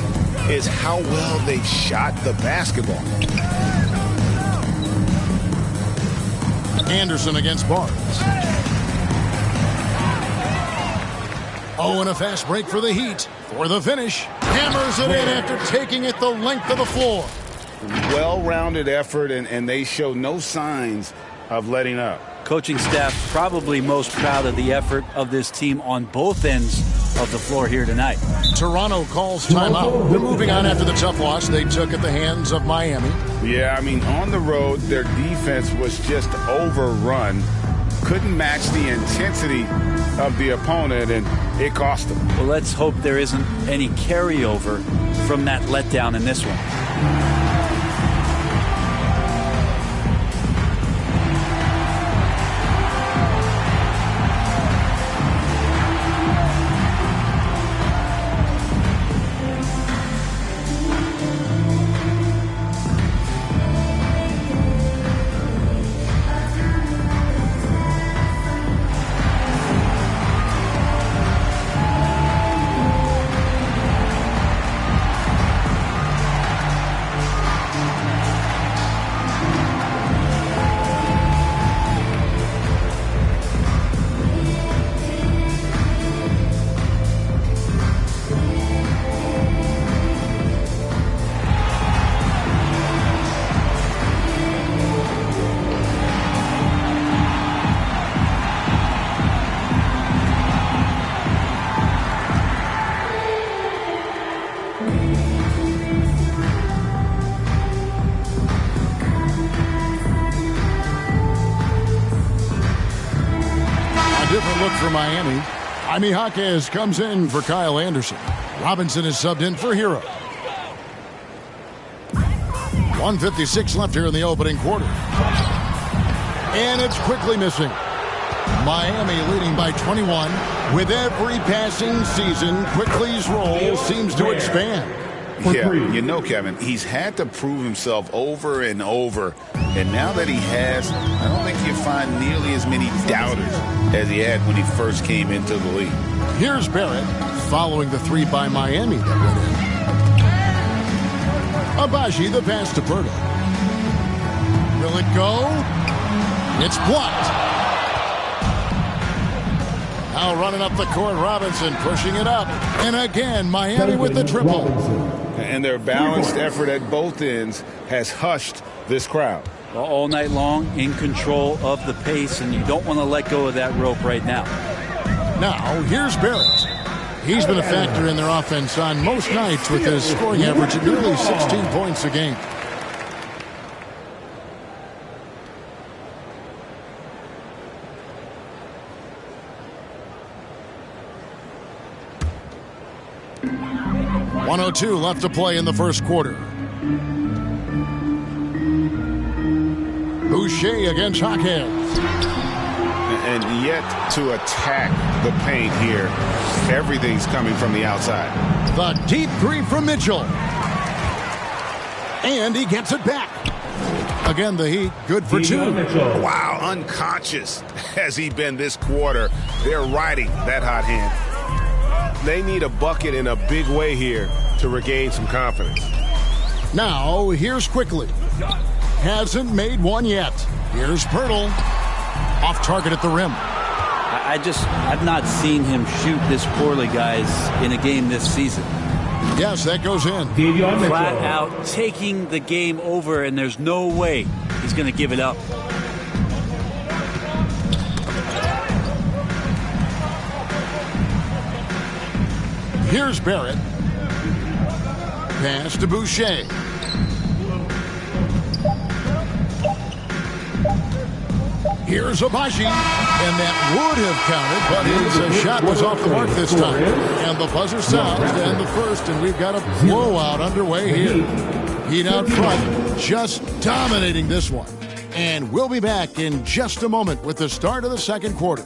is how well they shot the basketball. Anderson against Barnes. Oh, and a fast break for the Heat. For the finish. Hammers it in after taking it the length of the floor. Well-rounded effort, and they show no signs of letting up. Coaching staff probably most proud of the effort of this team on both ends of the floor here tonight. Toronto calls timeout. They're moving on after the tough loss they took at the hands of Miami. Yeah, I mean, on the road, their defense was just overrun. Couldn't match the intensity of the opponent, and it cost them. Well, let's hope there isn't any carryover from that letdown in this one. different look for Miami. Jaime Jaquez comes in for Kyle Anderson. Robinson is subbed in for Hero. 1:56 left here in the opening quarter. And it's quickly missing. Miami leading by 21. With every passing season, Quickly's role seems to expand. Yeah, you know, Kevin, he's had to prove himself over and over. And now that he has, I don't think you find nearly as many doubters as he had when he first came into the league. Here's Barrett following the three by Miami that went in. Abaji, the pass to Berta. Will it go? It's blocked. Now running up the court, Robinson pushing it up. And again, Miami with the triple. And their balanced effort at both ends has hushed this crowd. Well, all night long, in control of the pace, and you don't want to let go of that rope right now. Now, here's Barrett. He's been a factor in their offense on most nights with his scoring average at nearly 16 points a game. .102 left to play in the first quarter. Boucher against Jaquez. And yet to attack the paint here, everything's coming from the outside. The deep three from Mitchell. And he gets it back. Again, the Heat, good for two. Wow, unconscious has he been this quarter. They're riding that hot hand. They need a bucket in a big way here to regain some confidence. Now, here's Quickly. Hasn't made one yet. Here's Pirtle. Off target at the rim. I've not seen him shoot this poorly, guys, in a game this season. Yes, that goes in. Flat out taking the game over, and there's no way he's going to give it up. Here's Barrett. Pass to Boucher. Here's Abaji. And that would have counted, but his shot was off the mark this time. And the buzzer sounds to end the first, and we've got a blowout underway here. Heat out front, just dominating this one. And we'll be back in just a moment with the start of the second quarter.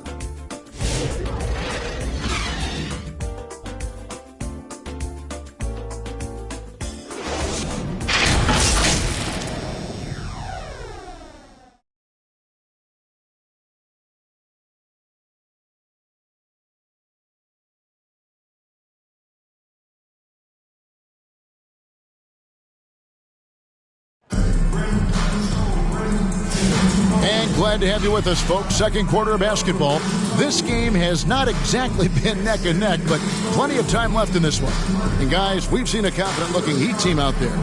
Glad to have you with us, folks. Second quarter of basketball. This game has not exactly been neck and neck, but plenty of time left in this one. And guys, we've seen a confident-looking Heat team out there.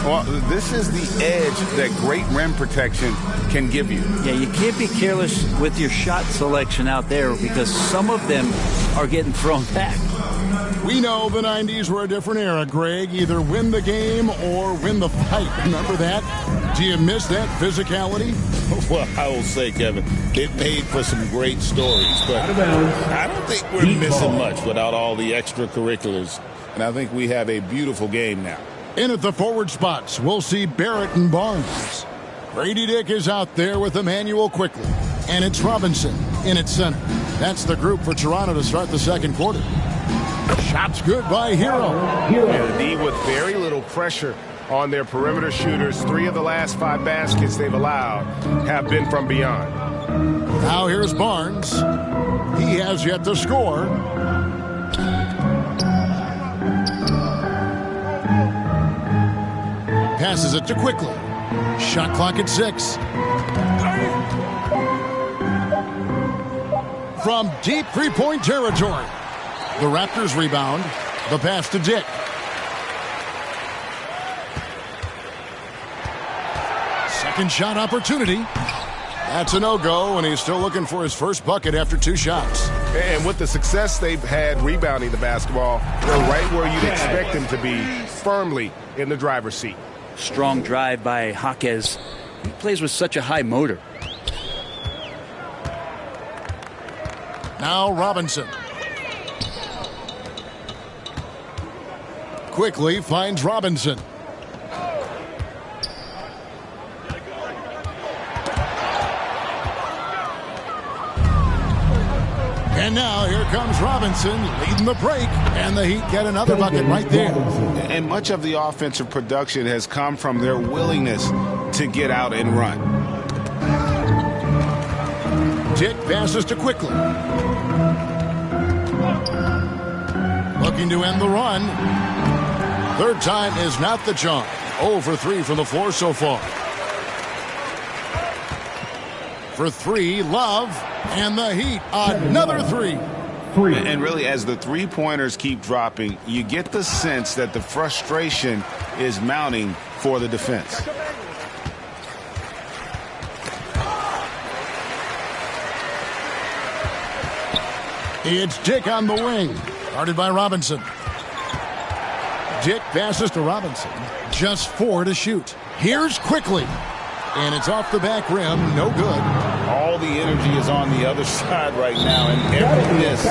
Well, this is the edge that great rim protection can give you. Yeah, you can't be careless with your shot selection out there because some of them are getting thrown back. We know the 90s were a different era, Greg. Either win the game or win the fight. Remember that? Do you miss that physicality? Well, I will say, Kevin, it made for some great stories. But I don't think we're missing much without all the extracurriculars. And I think we have a beautiful game now. In at the forward spots, we'll see Barrett and Barnes. Grady Dick is out there with Emmanuel Quickly. And it's Robinson in at center. That's the group for Toronto to start the second quarter. Shots good by Hero. Yeah, the D with very little pressure on their perimeter shooters. 3 of the last 5 baskets they've allowed have been from beyond. Now here's Barnes. He has yet to score. Passes it to Quickly. Shot clock at 6. From deep three-point territory. The Raptors rebound. The pass to Dick. Second shot opportunity. That's a no-go, and he's still looking for his first bucket after 2 shots. And with the success they've had rebounding the basketball, they're right where you'd expect them to be, firmly in the driver's seat. Strong drive by Jaquez. He plays with such a high motor. Now Robinson. Quickly finds Robinson. And now here comes Robinson leading the break, and the Heat get another bucket right there. And much of the offensive production has come from their willingness to get out and run. Dick passes to Quickly. Looking to end the run. Third time is not the charm. 0 for 3 from the floor so far. For 3, Love, and the Heat, another 3. And really, as the three-pointers keep dropping, you get the sense that the frustration is mounting for the defense. It's Dick on the wing, guarded by Robinson. Dick passes to Robinson. Just 4 to shoot. Here's Quickly. And it's off the back rim. No good. All the energy is on the other side right now, and every miss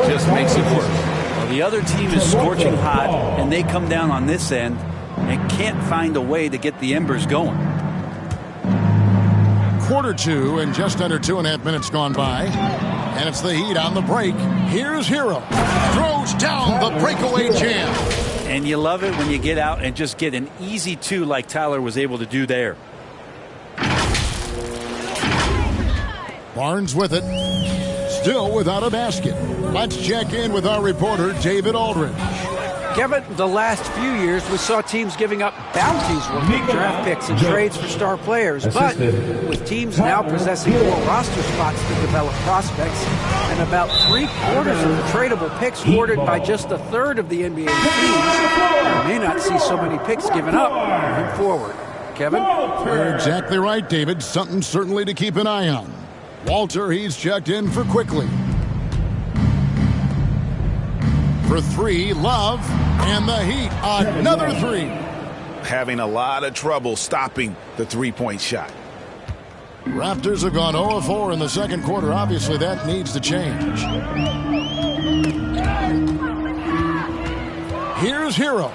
just makes it worse. Well, the other team is scorching hot, and they come down on this end and can't find a way to get the embers going. Quarter 2 and just under 2.5 minutes gone by. And it's the Heat on the break. Here's Hero. Throws down the breakaway jam. And you love it when you get out and just get an easy 2 like Tyler was able to do there. Barnes with it. Still without a basket. Let's check in with our reporter, David Aldridge. Kevin, the last few years we saw teams giving up bounties worth of draft picks and trades for star players. But with teams now possessing more roster spots to develop prospects and about 3/4 of the tradable picks hoarded by just 1/3 of the NBA teams, we may not see so many picks given up moving forward. Kevin? You're exactly right, David. Something certainly to keep an eye on. Walter, he's checked in for Quickly. For 3, Love, and the Heat, another 3. Having a lot of trouble stopping the three-point shot. Raptors have gone 0-4 in the second quarter. Obviously, that needs to change. Here's Hero.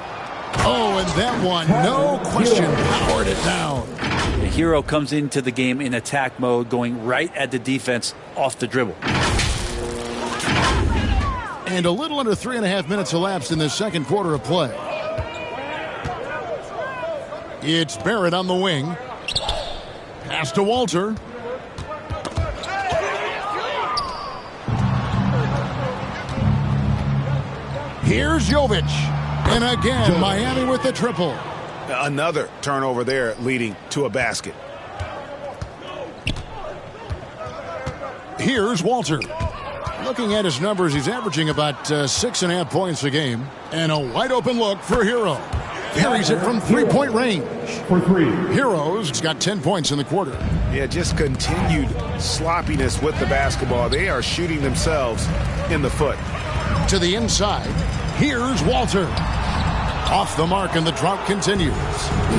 Oh, and that one, no question, powered it down. The Hero comes into the game in attack mode, going right at the defense off the dribble. And a little under 3.5 minutes elapsed in the second quarter of play. It's Barrett on the wing. Pass to Walter. Here's Jovic. And again, Miami with the triple. Another turnover there leading to a basket. Here's Walter. Looking at his numbers, he's averaging about 6.5 points a game. And a wide open look for Hero. Carries it from three-point range. For 3. Hero's got 10 points in the quarter. Yeah, just continued sloppiness with the basketball. They are shooting themselves in the foot. To the inside. Here's Walter. Off the mark, and the drought continues.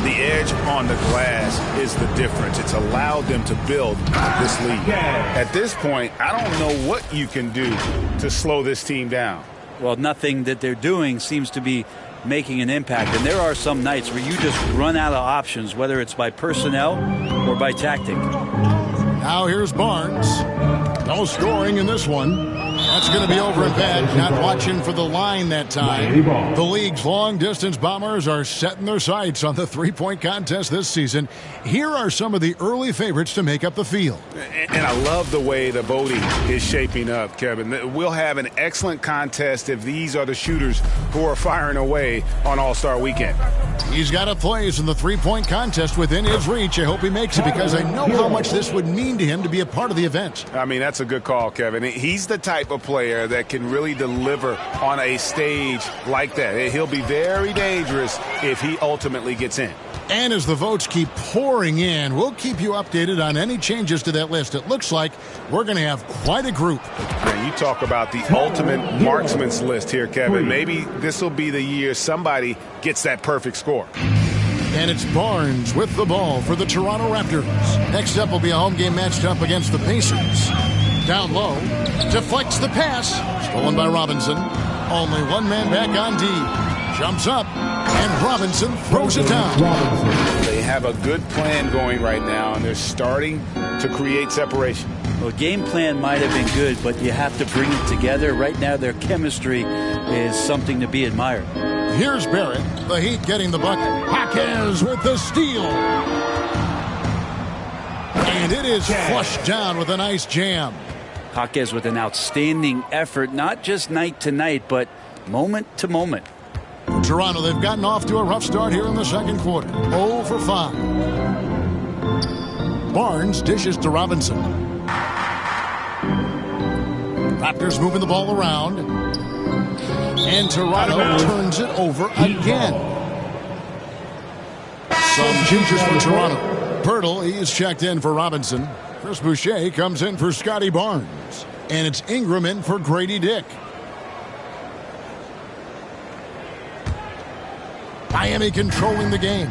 The edge on the glass is the difference. It's allowed them to build this lead. At this point, I don't know what you can do to slow this team down. Well, nothing that they're doing seems to be making an impact. And there are some nights where you just run out of options, whether it's by personnel or by tactic. Now here's Barnes. No scoring in this one. That's going to be over and bad. Not watching for the line that time. The league's long-distance bombers are setting their sights on the three-point contest this season. Here are some of the early favorites to make up the field. And I love the way the voting is shaping up, Kevin. We'll have an excellent contest if these are the shooters who are firing away on All-Star Weekend. He's got a place in the three-point contest within his reach. I hope he makes it because I know how much this would mean to him to be a part of the event. I mean, that's a good call, Kevin. He's the type of player that can really deliver on a stage like that. He'll be very dangerous if he ultimately gets in. And as the votes keep pouring in, we'll keep you updated on any changes to that list. It looks like we're going to have quite a group. Man, you talk about the ultimate marksman's list here, Kevin. Maybe this will be the year somebody gets that perfect score. And it's Barnes with the ball for the Toronto Raptors. Next up will be a home game matched up against the Pacers. Down low. Deflects the pass. Stolen by Robinson. Only one man back on D. Jumps up. And Robinson throws it down. They have a good plan going right now, and they're starting to create separation. Well, game plan might have been good, but you have to bring it together. Right now, their chemistry is something to be admired. Here's Barrett. The Heat getting the bucket. Jaquez with the steal. And it is flushed down with a nice jam. Jaquez with an outstanding effort, not just night to night, but moment to moment. Toronto, they've gotten off to a rough start here in the second quarter. 0 for 5. Barnes dishes to Robinson. Raptors moving the ball around. And Toronto turns it over again. Some changes for Toronto. Pirtle, he is checked in for Robinson. Chris Boucher comes in for Scotty Barnes. And it's Ingram in for Grady Dick. Miami controlling the game.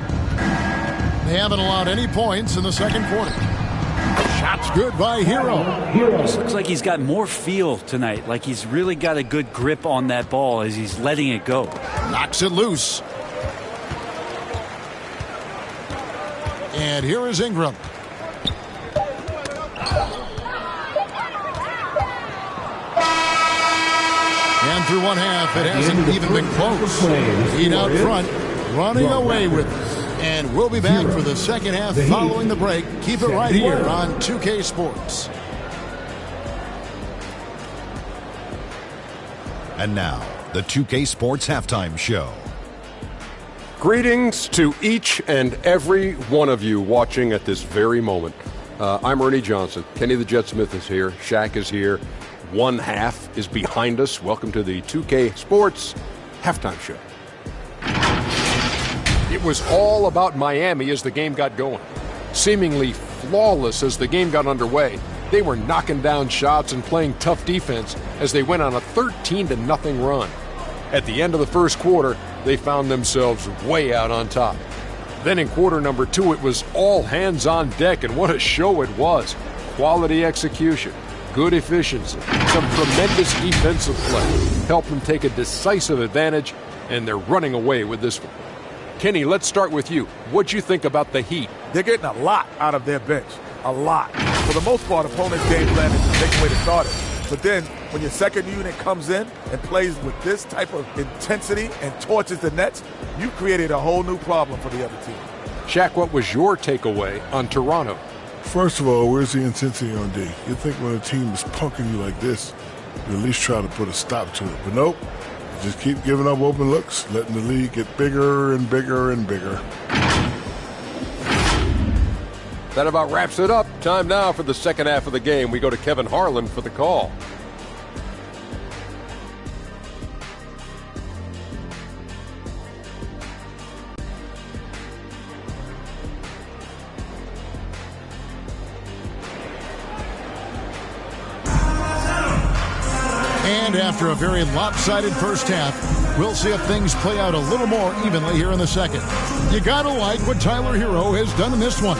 They haven't allowed any points in the second quarter. Shots good by Hero. This looks like he's got more feel tonight. Like he's really got a good grip on that ball as he's letting it go. Knocks it loose. And here is Ingram. And through one half, it hasn't even been close. Heat out front, running away with it. And we'll be back for the second half following the break. Keep it right here on 2K Sports. And now, the 2K Sports Halftime Show. Greetings to each and every one of you watching at this very moment. I'm Ernie Johnson. Kenny the Jet Smith is here. Shaq is here. One half is behind us. Welcome to the 2K Sports Halftime Show. It was all about Miami as the game got going. Seemingly flawless as the game got underway, they were knocking down shots and playing tough defense as they went on a 13-0 run. At the end of the first quarter, they found themselves way out on top. Then in quarter number 2, it was all hands on deck, and what a show it was. Quality execution, good efficiency, some tremendous defensive play helped them take a decisive advantage, and they're running away with this one. Kenny, let's start with you. What'd you think about the Heat? They're getting a lot out of their bench. A lot. For the most part, opponents' game plan is to take away the starters. But then, when your second unit comes in and plays with this type of intensity and torches the Nets, you've created a whole new problem for the other team. Shaq, what was your takeaway on Toronto? First of all, where's the intensity on D? You think when a team is punking you like this, you at least try to put a stop to it. But nope. Just keep giving up open looks, letting the lead get bigger and bigger and bigger. That about wraps it up. Time now for the second half of the game. We go to Kevin Harlan for the call. And after a very lopsided first half, we'll see if things play out a little more evenly here in the second. You gotta like what Tyler Hero has done in this one.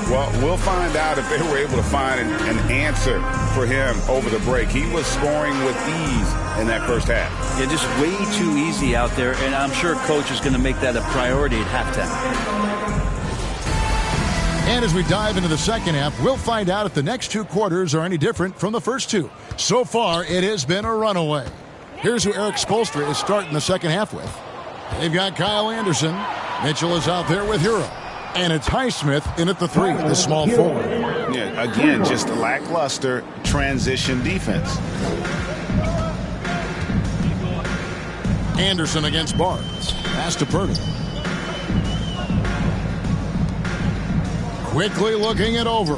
Well, we'll find out if they were able to find an answer for him over the break. He was scoring with ease in that first half. Yeah, just way too easy out there, and I'm sure Coach is going to make that a priority at halftime. And as we dive into the second half, we'll find out if the next two quarters are any different from the first two. So far, it has been a runaway. Here's who Eric Spoelstra is starting the second half with. They've got Kyle Anderson. Mitchell is out there with Hero. And it's Highsmith in at the 3, the small forward. Yeah, again, just lackluster transition defense. Anderson against Barnes. Pass to Purdy. Quickly looking it over.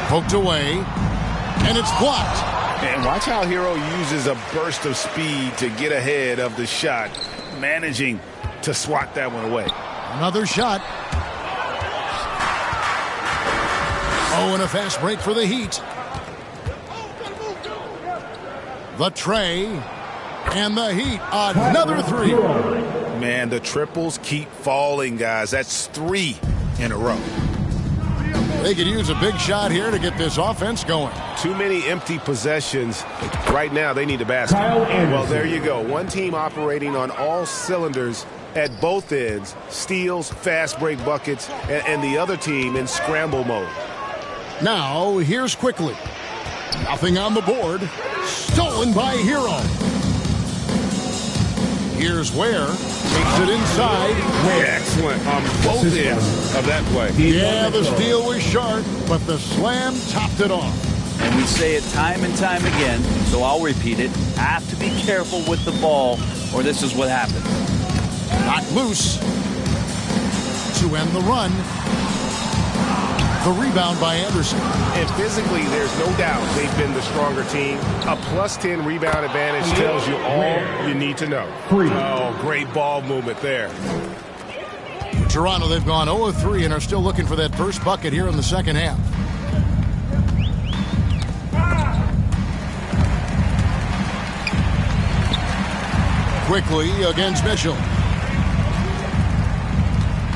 Poked away. And it's blocked. And watch how Hero uses a burst of speed to get ahead of the shot, managing to swat that one away. Another shot. Oh, and a fast break for the Heat. The tray. And the Heat, another 3. Man, the triples keep falling, guys. That's 3 in a row. They could use a big shot here to get this offense going. Too many empty possessions. Right now, they need a basket. Well, there you go. One team operating on all cylinders at both ends. Steals, fast break buckets, and the other team in scramble mode. Now, here's Quickly. Nothing on the board. Stolen by Hero. Here's Ware. Takes it inside. Excellent on both ends of that play. Yeah, the steal was sharp, but the slam topped it off. And we say it time and time again, so I'll repeat it. Have to be careful with the ball, or this is what happens. Knocked loose. To end the run. The rebound by Anderson. And physically, there's no doubt they've been the stronger team. A +10 rebound advantage tells you all you need to know. Oh, great ball movement there. Toronto, they've gone 0 of 3 and are still looking for that first bucket here in the second half. Quickly against Mitchell.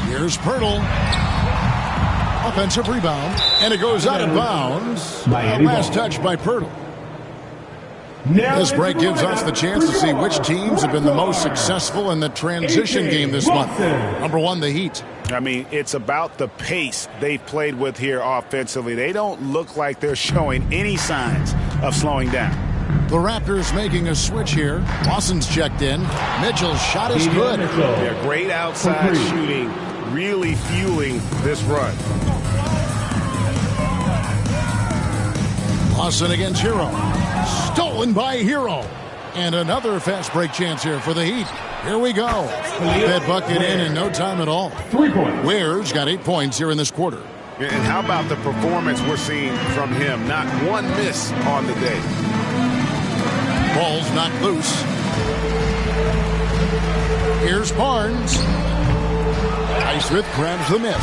Here's Pirtle. Offensive rebound, and it goes out of bounds. Last touch by Pirtle. This break gives us the chance to see which teams have been the most successful in the transition game this month. Number 1, the Heat. I mean, it's about the pace they've played with here offensively. They don't look like they're showing any signs of slowing down. The Raptors making a switch here. Lawson's checked in. Mitchell's shot is good. They're great outside shooting, really fueling this run. Lawson against Hero. Stolen by Hero. And another fast break chance here for the Heat. Here we go. That bucket in no time at all. 3 points. Ware's got 8 points here in this quarter. And how about the performance we're seeing from him? Not one miss on the day. Ball's knocked loose. Here's Barnes. Highsmith grabs the miss.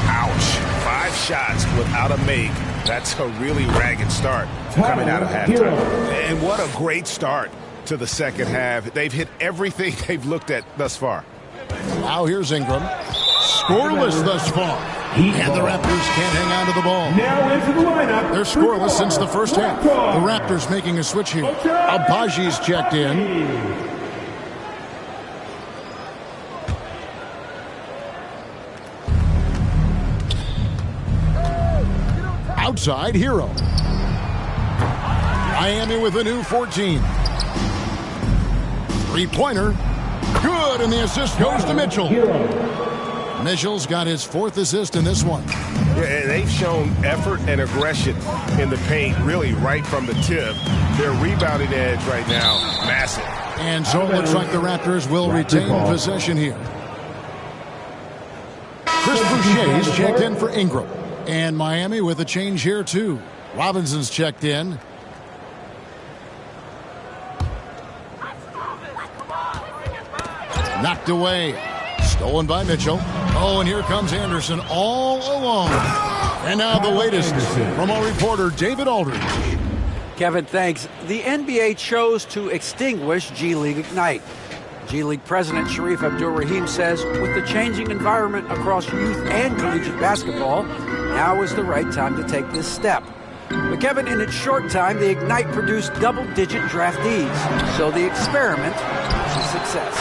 Ouch. 5 shots without a make. That's a really ragged start coming out of halftime. And what a great start to the second half. They've hit everything they've looked at thus far. Now here's Ingram. Scoreless thus far. And the Raptors can't hang on to the ball. Now into the lineup. They're scoreless since the first half. The Raptors making a switch here. Abaji's checked in. Outside, Hero. Miami with a new 14. Three-pointer. Good, and the assist goes to Mitchell. Mitchell's got his 4th assist in this one. Yeah, they've shown effort and aggression in the paint, really right from the tip. Their rebounding edge right now, massive. And so it looks like the Raptors will retain possession here. Chris Boucher's checked in for Ingram. And Miami with a change here, too. Robinson's checked in. Knocked away. Stolen by Mitchell. Oh, and here comes Anderson all alone. And now the latest from our reporter, David Aldridge. Kevin, thanks. The NBA chose to extinguish G League Ignite. G League President Sharif Abdur-Rahim says with the changing environment across youth and collegiate basketball, now is the right time to take this step. But Kevin, in its short time, the Ignite produced double-digit draftees. So the experiment was a success.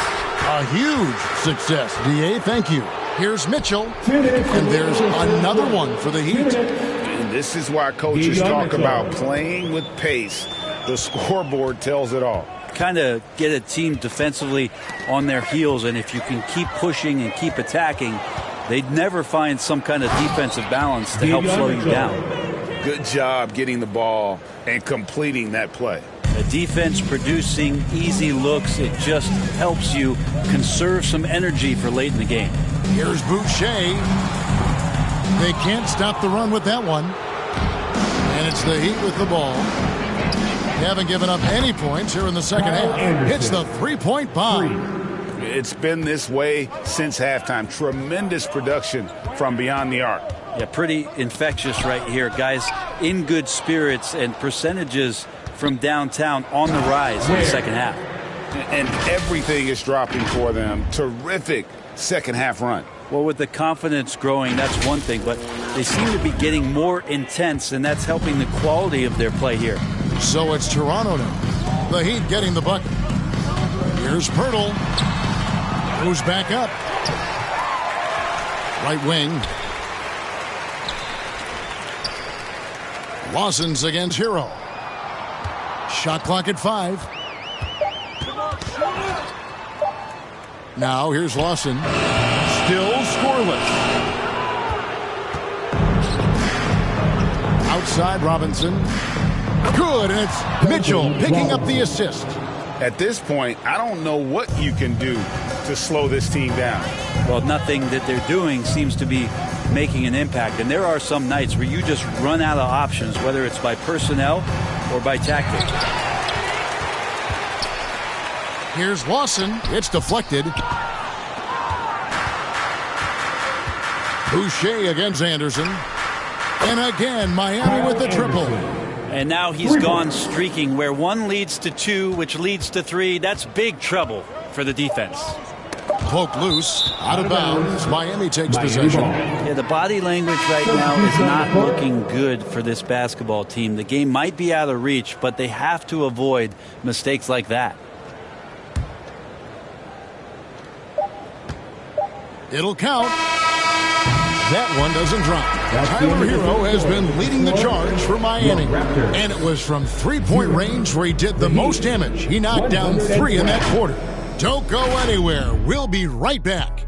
A huge success, D.A. Thank you. Here's Mitchell, and there's another one for the Heat. And this is why coaches talk about playing with pace. The scoreboard tells it all. Kind of get a team defensively on their heels, and if you can keep pushing and keep attacking, they'd never find some kind of defensive balance to help slow you down. Good job getting the ball and completing that play. The defense producing easy looks, it just helps you conserve some energy for late in the game. Here's Boucher. They can't stop the run with that one. And it's the Heat with the ball. They haven't given up any points here in the second half. Hits the three-point bomb. It's been this way since halftime. Tremendous production from beyond the arc. Yeah, pretty infectious right here. Guys in good spirits, and percentages from downtown on the rise in the second half. And everything is dropping for them. Terrific second half run. Well, with the confidence growing, that's one thing, but they seem to be getting more intense, and that's helping the quality of their play here. So it's Toronto now. The Heat getting the bucket. Here's Pirtle. Moves back up. Right wing. Lawson's against Hero. Shot clock at 5. Now here's Lawson. Still scoreless. Outside Robinson. Good, and it's Mitchell picking up the assist. At this point, I don't know what you can do to slow this team down. Well, nothing that they're doing seems to be making an impact. And there are some nights where you just run out of options, whether it's by personnel or by tactic. Here's Lawson. It's deflected. Boucher against Anderson. And again, Miami with the triple. And now he's gone streaking where 1 leads to 2, which leads to 3. That's big trouble for the defense. Poke loose, out of bounds. Miami takes possession. Yeah, the body language right now is not looking good for this basketball team. The game might be out of reach, but they have to avoid mistakes like that. It'll count. That one doesn't drop. Tyler Hero has been leading the charge for Miami. And it was from three-point range where he did the most damage. He knocked down 3 in that quarter. Don't go anywhere. We'll be right back.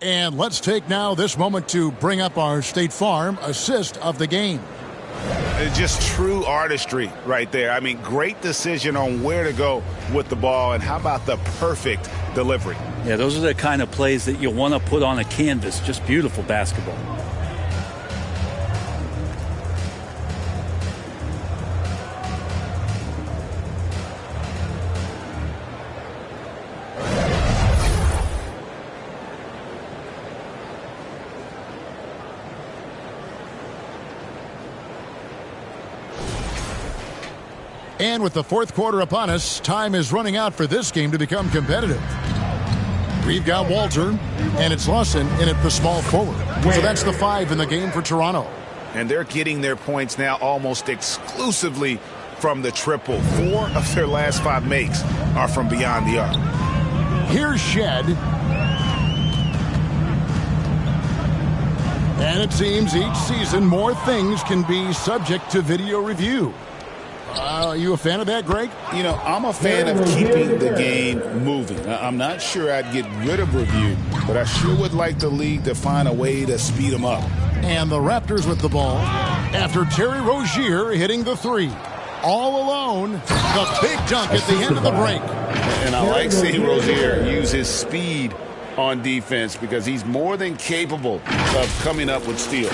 And let's take now this moment to bring up our State Farm assist of the game. It's just true artistry right there. I mean, great decision on where to go with the ball, and how about the perfect delivery? Yeah, those are the kind of plays that you want to put on a canvas. Just beautiful basketball. And with the fourth quarter upon us, time is running out for this game to become competitive. We've got Walter, and it's Lawson in at the small forward. So that's the 5 in the game for Toronto. And they're getting their points now almost exclusively from the triple. 4 of their last 5 makes are from beyond the arc. Here's Shed. And it seems each season more things can be subject to video review. Are you a fan of that, Greg? You know, I'm a fan of keeping the game moving. I'm not sure I'd get rid of review, but I sure would like the league to find a way to speed them up. And the Raptors with the ball after Terry Rozier hitting the 3. All alone, the big dunk at the end of the break. And I like seeing Rozier use his speed on defense because he's more than capable of coming up with steals.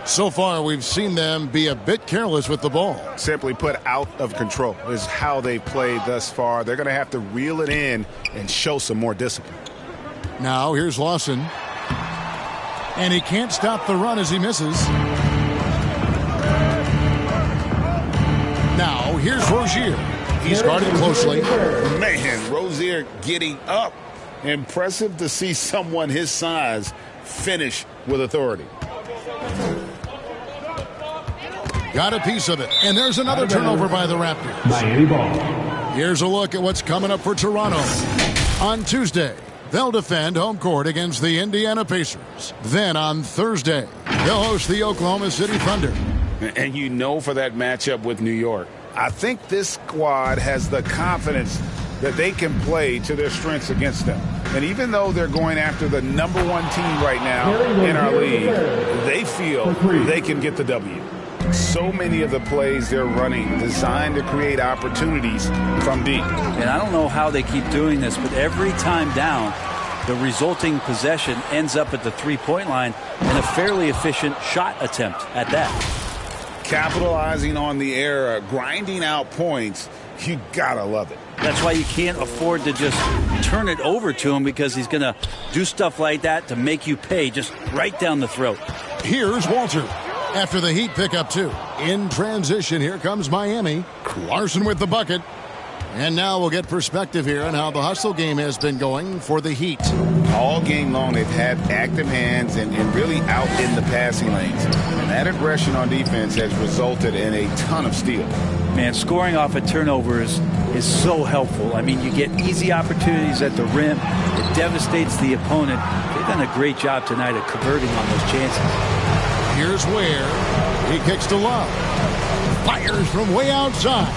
So far, we've seen them be a bit careless with the ball. Simply put, out of control is how they played thus far. They're going to have to reel it in and show some more discipline. Now, here's Lawson. And he can't stop the run as he misses. Now, here's Rozier. He's guarded closely. Man, Rozier getting up. Impressive to see someone his size finish with authority. Got a piece of it. And there's another turnover by the Raptors. Miami ball. Here's a look at what's coming up for Toronto. On Tuesday, they'll defend home court against the Indiana Pacers. Then on Thursday, they'll host the Oklahoma City Thunder. And you know, for that matchup with New York, I think this squad has the confidence that they can play to their strengths against them. And even though they're going after the #1 team right now in our league, they feel they can get the W. So many of the plays they're running designed to create opportunities from deep. And I don't know how they keep doing this, but every time down, The resulting possession ends up at the three-point line and a fairly efficient shot attempt at that. Capitalizing on the error, grinding out points, you gotta love it. That's why you can't afford to just turn it over to him, because he's going to do stuff like that to make you pay just right down the throat. Here's Walter. After the Heat pick up 2. In transition, here comes Miami. Larson with the bucket. And now we'll get perspective here on how the hustle game has been going for the Heat. All game long, they've had active hands and really out in the passing lanes. And that aggression on defense has resulted in a ton of steals. Man, scoring off of turnovers is so helpful. I mean, you get easy opportunities at the rim. It devastates the opponent. They've done a great job tonight at converting on those chances. Here's Ware. He kicks to Love. Fires from way outside.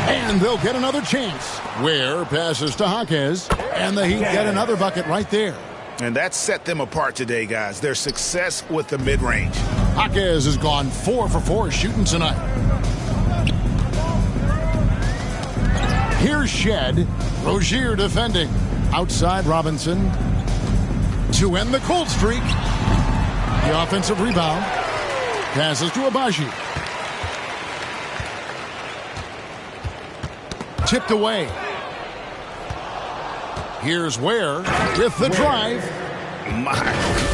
And they'll get another chance. Ware passes to Jaquez. And the Heat get another bucket right there. And that set them apart today, guys. Their success with the mid-range. Jaquez has gone 4 for 4 shooting tonight. Here's Shed. Rozier defending. Outside Robinson. To end the cold streak. The offensive rebound. Passes to Abaji. Tipped away. Here's Ware with the drive. My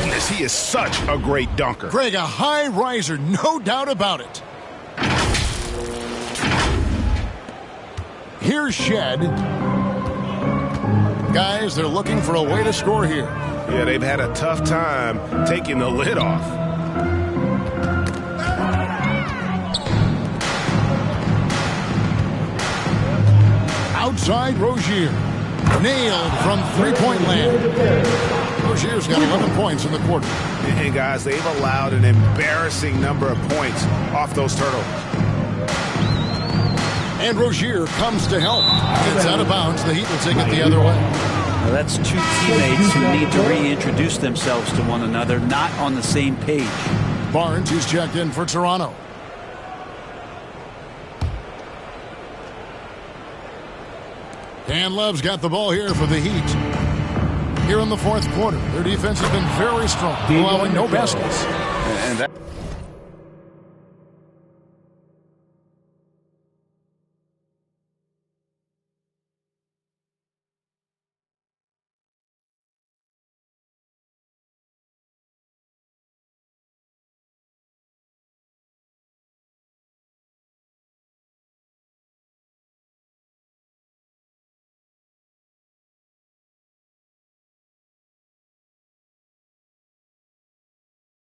goodness, he is such a great dunker. Greg, a high riser, no doubt about it. Here's Shed. Guys, they're looking for a way to score here. Yeah, they've had a tough time taking the lid off. Outside Rozier. Nailed from three-point land. Rozier's got 11 points in the quarter. And guys, they've allowed an embarrassing number of points off those turnovers. And Rozier comes to help. It's out of bounds. The Heat will take it the other way. Well, that's two teammates who need to reintroduce themselves to one another, not on the same page. Barnes, who's checked in for Toronto. And Love's got the ball here for the Heat. Here in the fourth quarter, their defense has been very strong, allowing no baskets. And that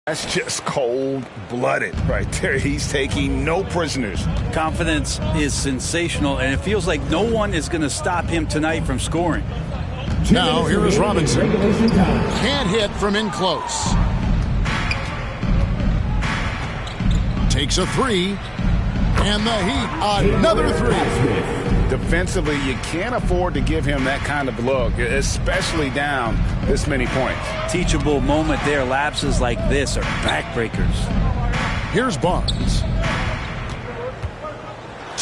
That's just cold-blooded right there. He's taking no prisoners. Confidence is sensational, and it feels like no one is going to stop him tonight from scoring. Now, here is Robinson. Can't hit from in close. Takes a three. And the Heat, another three. Defensively, you can't afford to give him that kind of look, especially down this many points. Teachable moment there. Lapses like this are backbreakers. Here's Barnes.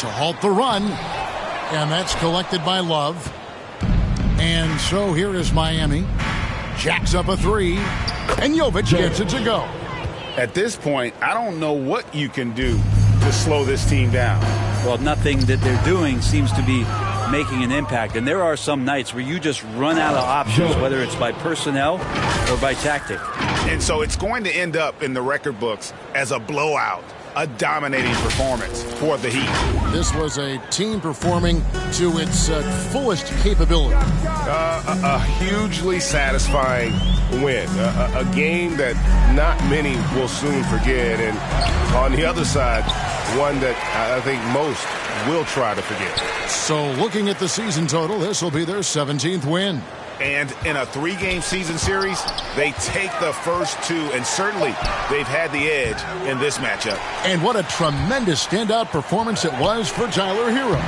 To halt the run. And that's collected by Love. And so here is Miami. Jacks up a three. And Jovic gets it to go. At this point, I don't know what you can do to slow this team down. Well, nothing that they're doing seems to be making an impact. And there are some nights where you just run out of options, whether it's by personnel or by tactic. And so it's going to end up in the record books as a blowout, a dominating performance for the Heat. This was a team performing to its fullest capability. A hugely satisfying win. A game that not many will soon forget. And on the other side, one that I think most will try to forget. So looking at the season total, this will be their 17th win. And in a three-game season series, they take the first two, and certainly they've had the edge in this matchup. And what a tremendous standout performance it was for Tyler Hero.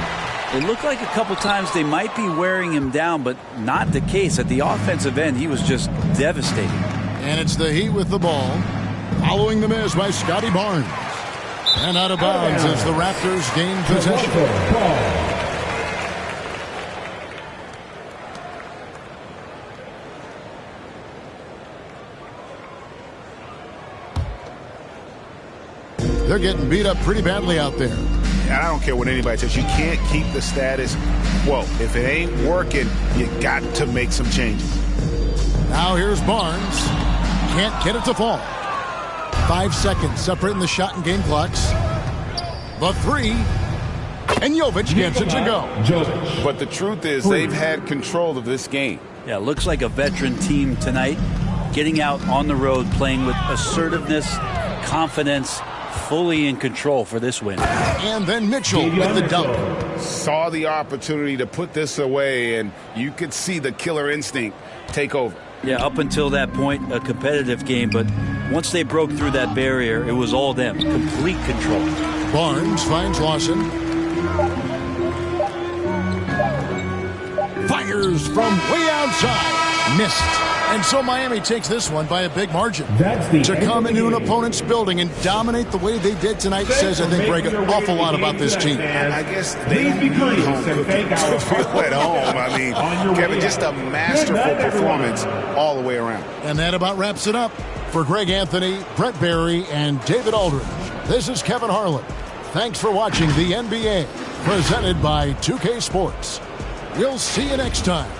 It looked like a couple times they might be wearing him down, but not the case. At the offensive end, he was just devastating. And it's the Heat with the ball, following the miss by Scotty Barnes. And out of bounds as the Raptors gain possession. They're getting beat up pretty badly out there. And I don't care what anybody says. You can't keep the status quo. If it ain't working, you got to make some changes. Now here's Barnes. Can't get it to fall. 5 seconds separating the shot and game clocks. The three. And Jovic gets it to go. But the truth is they've had control of this game. Yeah, looks like a veteran team tonight. Getting out on the road, playing with assertiveness, confidence, fully in control for this win. And then Mitchell with the dunk. Saw the opportunity to put this away, and you could see the killer instinct take over. Yeah, up until that point, a competitive game, but once they broke through that barrier, it was all them. Complete control. Barnes finds Lawson. Fires from way outside. Missed. And so Miami takes this one by a big margin. To come into an opponent's building and dominate the way they did tonight says, I think, Greg, an awful lot about this team. I guess they don't need home cooking to feel at home. I mean, Kevin, just a masterful performance all the way around. And that about wraps it up. For Greg Anthony, Brett Barry, and David Aldridge, this is Kevin Harlan. Thanks for watching the NBA, presented by 2K Sports. We'll see you next time.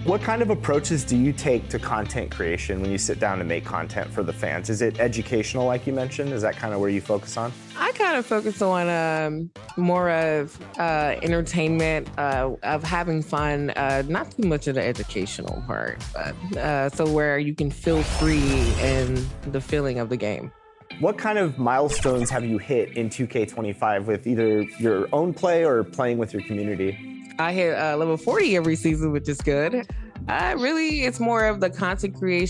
What kind of approaches do you take to content creation when you sit down and make content for the fans? Is it educational, like you mentioned? Is that kind of where you focus on? I kind of focus on more of entertainment, of having fun, not too much of the educational part, but so where you can feel free in the feeling of the game. What kind of milestones have you hit in 2K25 with either your own play or playing with your community? I hit level 40 every season, which is good. Really, it's more of the content creation.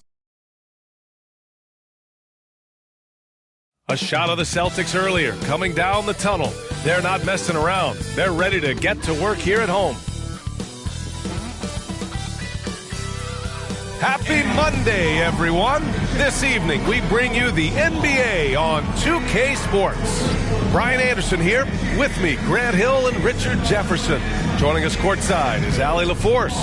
A shot of the Celtics earlier, coming down the tunnel. They're not messing around. They're ready to get to work here at home. Happy Monday, everyone. This evening, we bring you the NBA on 2K Sports. Brian Anderson here, with me, Grant Hill and Richard Jefferson. Joining us courtside is Allie LaForce.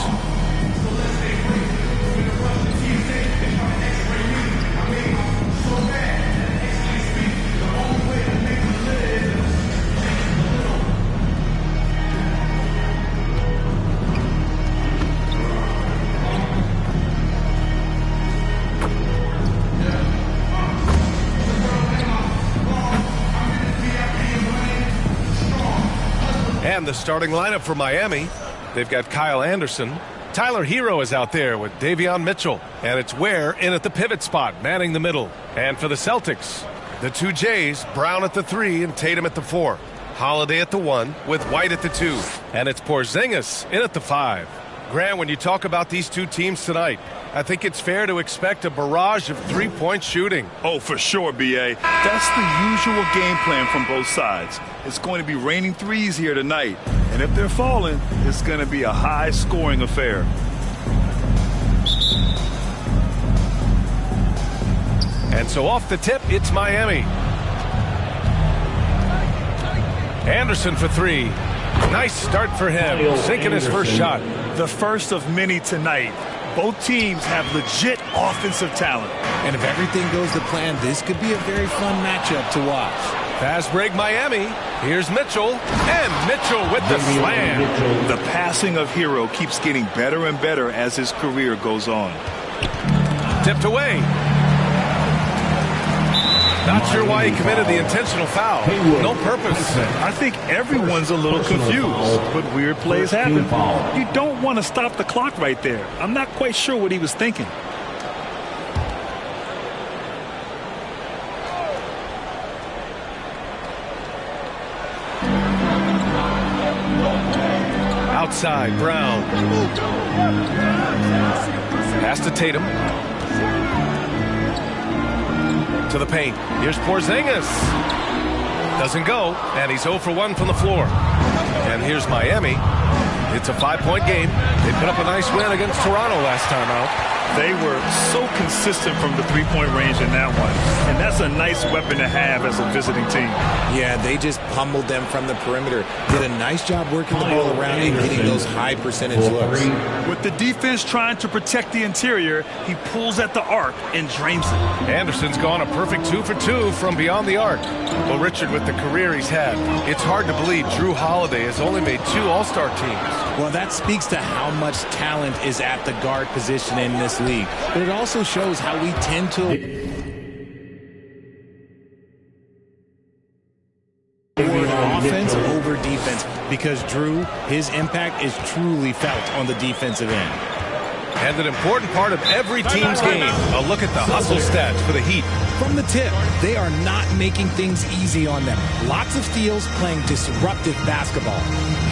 And the starting lineup for Miami, they've got Kyle Anderson. Tyler Hero is out there with Davion Mitchell. And it's Ware in at the pivot spot, manning the middle. And for the Celtics, the two Jays, Brown at the 3 and Tatum at the 4. Holiday at the 1 with White at the 2. And it's Porzingis in at the 5. Grant, when you talk about these two teams tonight, I think it's fair to expect a barrage of three-point shooting. Oh, for sure, B.A. That's the usual game plan from both sides. It's going to be raining threes here tonight. And if they're falling, it's going to be a high-scoring affair. And so off the tip, it's Miami. Anderson for 3. Nice start for him, sinking his first shot. The first of many tonight. Both teams have legit offensive talent. And if everything goes to plan, this could be a very fun matchup to watch. Fast break Miami. Here's Mitchell. And Mitchell with the slam. The passing of Hero keeps getting better and better as his career goes on. Tipped away. Not sure why he committed the intentional foul. No purpose. I think everyone's a little confused, but weird plays happen. You don't want to stop the clock right there. I'm not quite sure what he was thinking. Outside, Brown. Pass to Tatum. To the paint. Here's Porzingis. Doesn't go, and he's 0 for 1 from the floor. And here's Miami. It's a 5-point game. They put up a nice win against Toronto last time out. They were so consistent from the three-point range in that one. And that's a nice weapon to have as a visiting team. Yeah, they just pummeled them from the perimeter. Did a nice job working the ball around and getting those high percentage looks. With the defense trying to protect the interior, he pulls at the arc and drains it. Anderson's gone a perfect 2 for 2 from beyond the arc. Well, Richard, with the career he's had, it's hard to believe Drew Holiday has only made 2 All-Star teams. Well, that speaks to how much talent is at the guard position in this league. But it also shows how we tend to offense over defense, because Drew, his impact is truly felt on the defensive end. And an important part of every team's game. A look at the hustle stats for the Heat. From the tip, they are not making things easy on them. Lots of steals, playing disruptive basketball.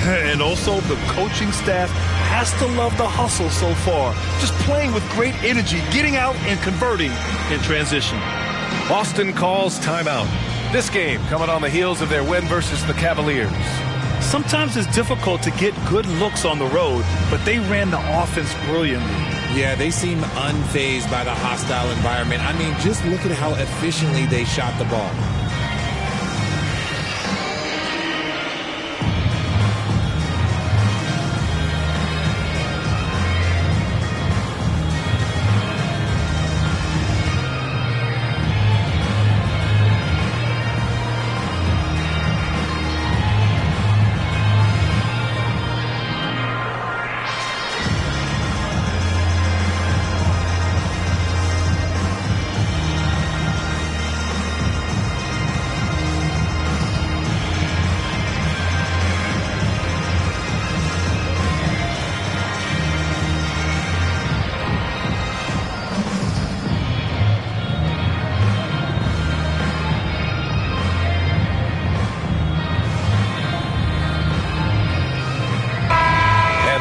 And also the coaching staff has to love the hustle so far. Just playing with great energy, getting out and converting in transition. Boston calls timeout. This game coming on the heels of their win versus the Cavaliers. Sometimes it's difficult to get good looks on the road, but they ran the offense brilliantly. Yeah, they seem unfazed by the hostile environment. I mean, just look at how efficiently they shot the ball.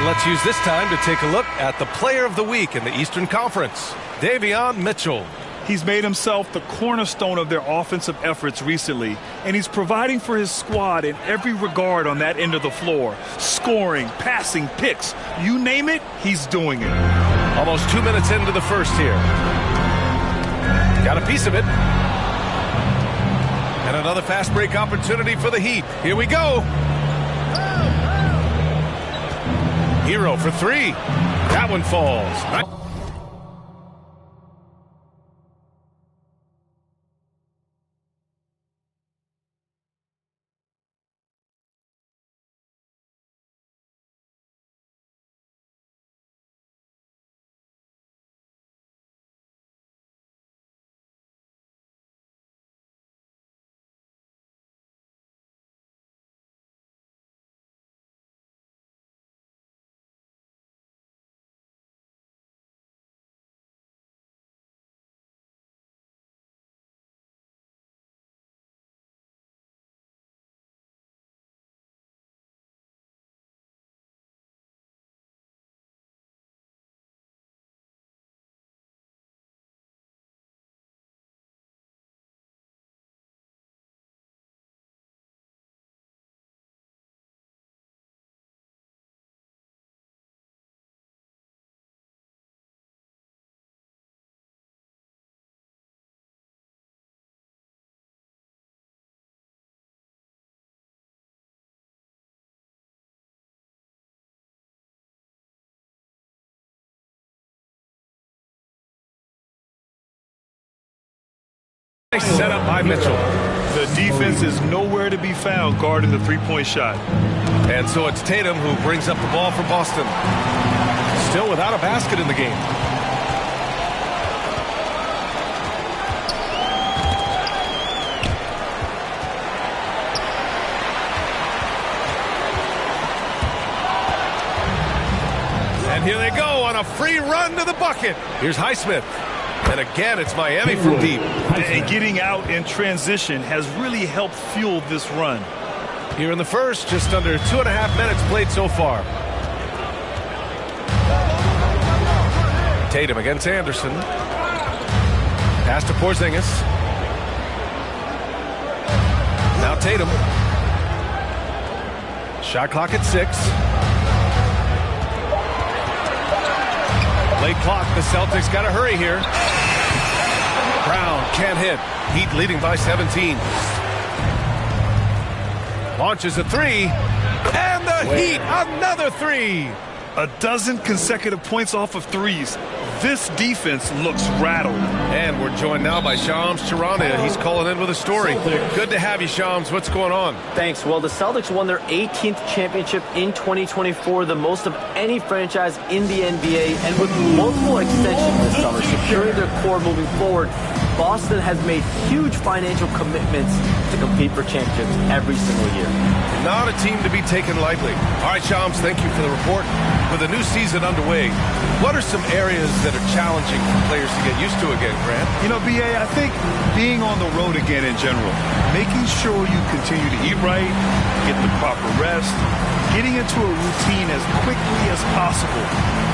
Let's use this time to take a look at the player of the week in the Eastern Conference, Davion Mitchell. He's made himself the cornerstone of their offensive efforts recently, and he's providing for his squad in every regard on that end of the floor. Scoring, passing, picks, you name it, he's doing it. Almost 2 minutes into the first here. Got a piece of it. And another fast break opportunity for the Heat. Here we go. Hero for 3. That one falls. Nice setup by Mitchell. The defense is nowhere to be found guarding the three-point shot. And so it's Tatum who brings up the ball for Boston. Still without a basket in the game. a free run to the bucket. Here's Highsmith. And again, it's Miami from deep. And getting out in transition has really helped fuel this run. Here in the first, just under 2.5 minutes played so far. Tatum against Anderson. Pass to Porzingis. Now Tatum. Shot clock at 6. Late clock. The Celtics got to hurry here. Brown can't hit. Heat leading by 17. Launches a 3. And the Heat, another 3. A dozen consecutive points off of threes. This defense looks rattled. And we're joined now by Shams Charania. He's calling in with a story. Good to have you, Shams. What's going on? Thanks. Well, the Celtics won their 18th championship in 2024, the most of any franchise in the NBA. And with multiple extensions this summer, securing their core moving forward, Boston has made huge financial commitments to compete for championships every single year. Not a team to be taken lightly. All right, Shams, thank you for the report. With a new season underway, what are some areas that are challenging for players to get used to again, Grant? You know, B.A., I think being on the road again in general, making sure you continue to eat right, get the proper rest, getting into a routine as quickly as possible.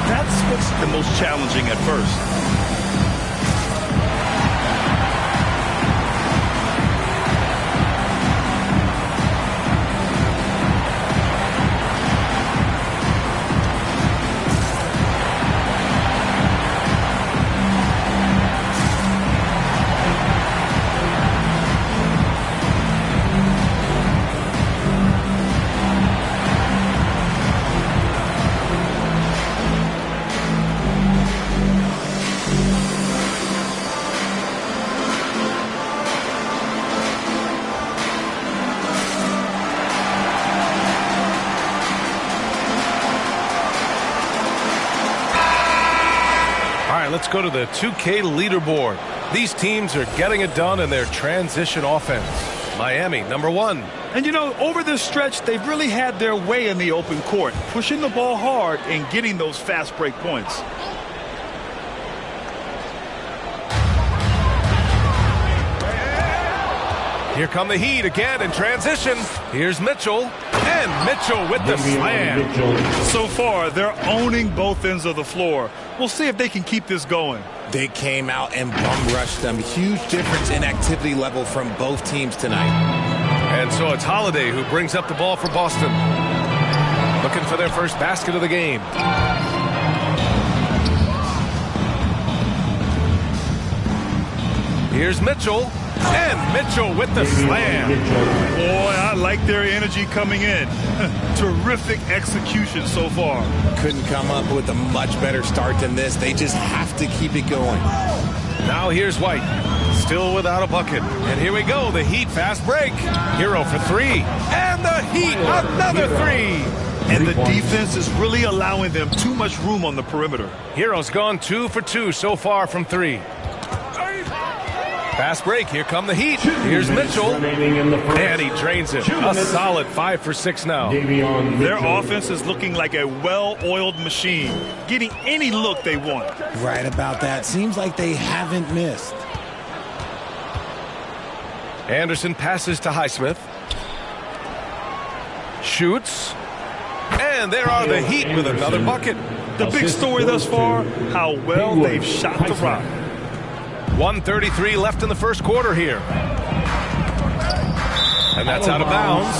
That's what's the most challenging at first. Let's go to the 2K leaderboard. These teams are getting it done in their transition offense. Miami, number 1. And you know, over this stretch, they've really had their way in the open court, pushing the ball hard and getting those fast break points. Here come the Heat again in transition. Here's Mitchell. And Mitchell with the slam. So far, they're owning both ends of the floor. We'll see if they can keep this going. They came out and bum rushed them. Huge difference in activity level from both teams tonight. And so it's Holiday who brings up the ball for Boston. Looking for their first basket of the game. Here's Mitchell. And Mitchell with the slam. Boy, I like their energy coming in. Terrific execution so far. Couldn't come up with a much better start than this. They just have to keep it going. Now here's White. Still without a bucket. And here we go. The Heat fast break. Hero for 3. And the Heat another 3. And the defense is really allowing them too much room on the perimeter. Hero's gone 2 for 2 so far from 3. Fast break. Here come the Heat. Here's Mitchell. And he drains it. A solid 5 for 6 now. Their offense is looking like a well-oiled machine, getting any look they want. Right about that. Seems like they haven't missed. Anderson passes to Highsmith. Shoots. And there are the Heat with another bucket. The big story thus far, how well they've shot the rock. 1:33 left in the first quarter here. And that's out of bounds.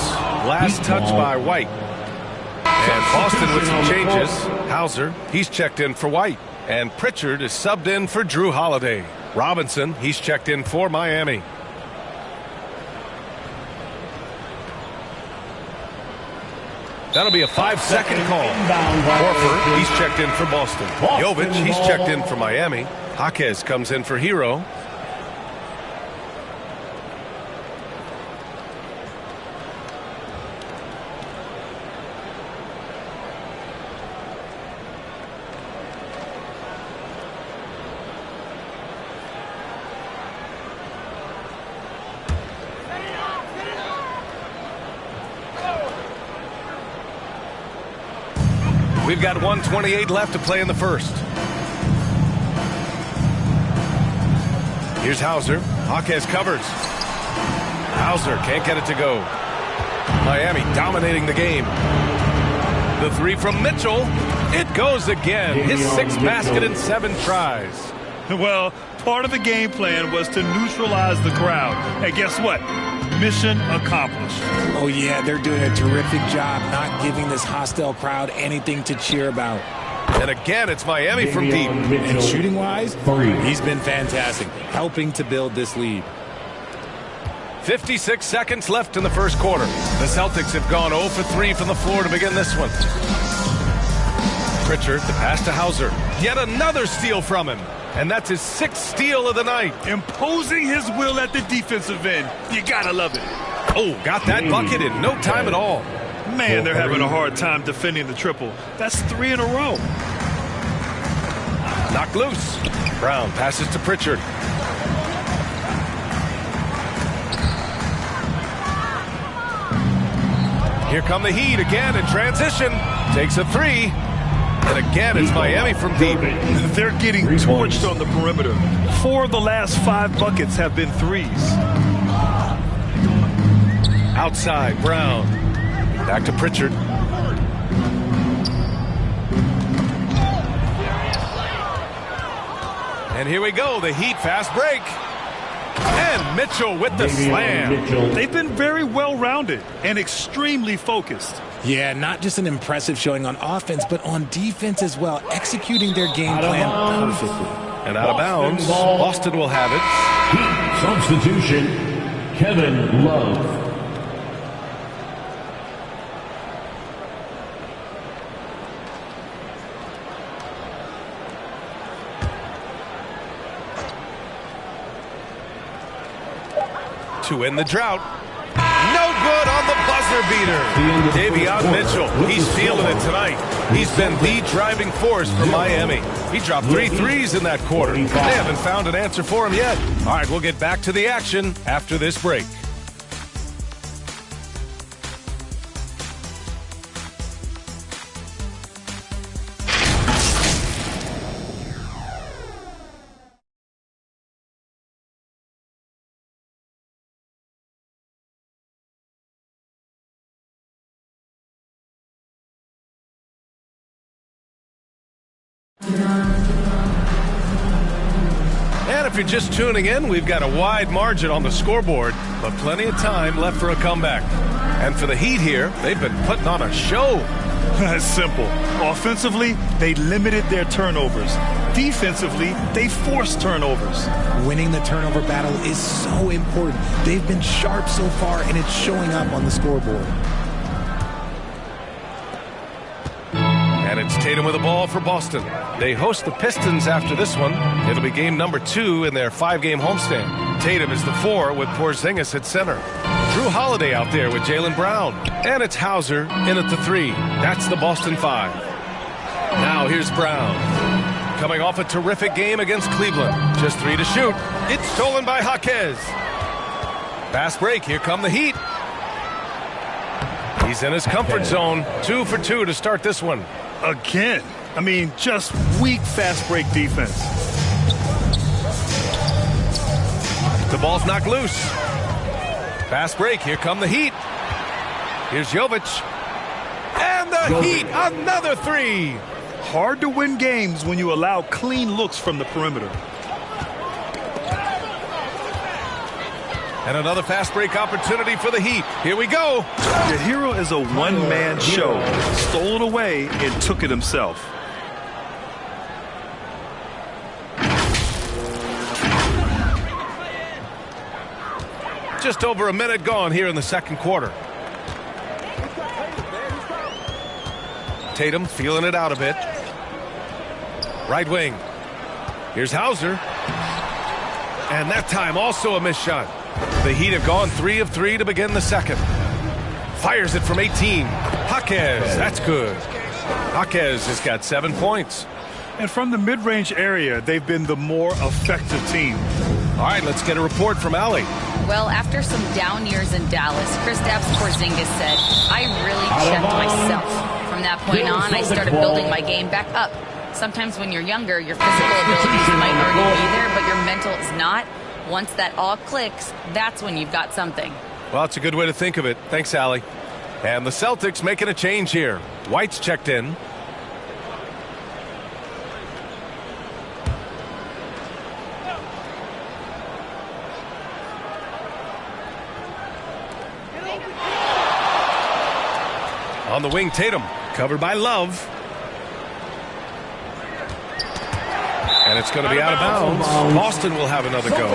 Last touch by White. And Boston with some changes. Hauser, he's checked in for White. And Pritchard is subbed in for Drew Holiday. Robinson, he's checked in for Miami. That'll be a 5-second call. Horford, he's checked in for Boston. Jovic, he's checked in for Miami. Jaquez comes in for Hero. We've got 1:28 left to play in the first. Here's Hauser. Jaquez covers. Hauser can't get it to go. Miami dominating the game. The three from Mitchell. It goes again. His 6th basket in 7 tries. Well, part of the game plan was to neutralize the crowd. And guess what? Mission accomplished. Oh, yeah, they're doing a terrific job not giving this hostile crowd anything to cheer about. And again, it's Miami from deep. And shooting-wise, he's been fantastic, helping to build this lead. 56 seconds left in the first quarter. The Celtics have gone 0 for 3 from the floor to begin this one. Pritchard, the pass to Hauser. Yet another steal from him. And that's his 6th steal of the night. Imposing his will at the defensive end. You gotta love it. Oh, got that bucket in no time at all. Man, they're having a hard time defending the triple. That's 3 in a row. Knocked loose. Brown passes to Pritchard. Here come the Heat again in transition. Takes a 3. And again, it's Miami from deep. They're getting torched on the perimeter. 4 of the last 5 buckets have been threes. Outside, Brown. Back to Pritchard. And here we go, the Heat fast break. And Mitchell with the slam. They've been very well-rounded and extremely focused. Yeah, not just an impressive showing on offense, but on defense as well, executing their game plan perfectly. And out of bounds, Boston will have it. Heat substitution, Kevin Love. To end the drought. No good on the buzzer beater. Davion Mitchell, he's feeling it tonight. He's been the driving force for Miami. He dropped 3 threes in that quarter. They haven't found an answer for him yet. All right, we'll get back to the action after this break. And if you're just tuning in, we've got a wide margin on the scoreboard, but plenty of time left for a comeback. And for the Heat here, they've been putting on a show. That's simple. Offensively, they limited their turnovers. Defensively, they forced turnovers. Winning the turnover battle is so important. They've been sharp so far, and it's showing up on the scoreboard. And it's Tatum with the ball for Boston. They host the Pistons after this one. It'll be game number 2 in their 5-game homestand. Tatum is the 4 with Porzingis at center. Drew Holiday out there with Jaylen Brown. And it's Hauser in at the 3. That's the Boston 5. Now here's Brown. Coming off a terrific game against Cleveland. Just 3 to shoot. It's stolen by Jaquez. Fast break. Here come the Heat. He's in his comfort zone. 2 for 2 to start this one. Again. I mean, just weak fast break defense. The ball's knocked loose. Fast break. Here come the Heat. Here's Jovic. And the Heat, another 3. Hard to win games when you allow clean looks from the perimeter. And another fast break opportunity for the Heat. Here we go. The hero is a one-man show. Stole it away and took it himself. Just over a minute gone here in the second quarter. Tatum feeling it out a bit. Right wing. Here's Hauser. And that time also a missed shot. The Heat have gone 3 of 3 to begin the second. Fires it from 18. Jaquez, that's good. Jaquez has got 7 points. And from the mid-range area, they've been the more effective team. All right, let's get a report from Allie. Well, after some down years in Dallas, Kristaps Porzingis said, I really checked myself from from that point on, I started building my game back up. Sometimes when you're younger, your physical abilities might already be there, but your mental is not. Once that all clicks, that's when you've got something. Well, it's a good way to think of it. Thanks, Allie. And the Celtics making a change here. White's checked in. On the wing, Tatum, covered by Love. And it's going to be out of bounds. Boston will have another go.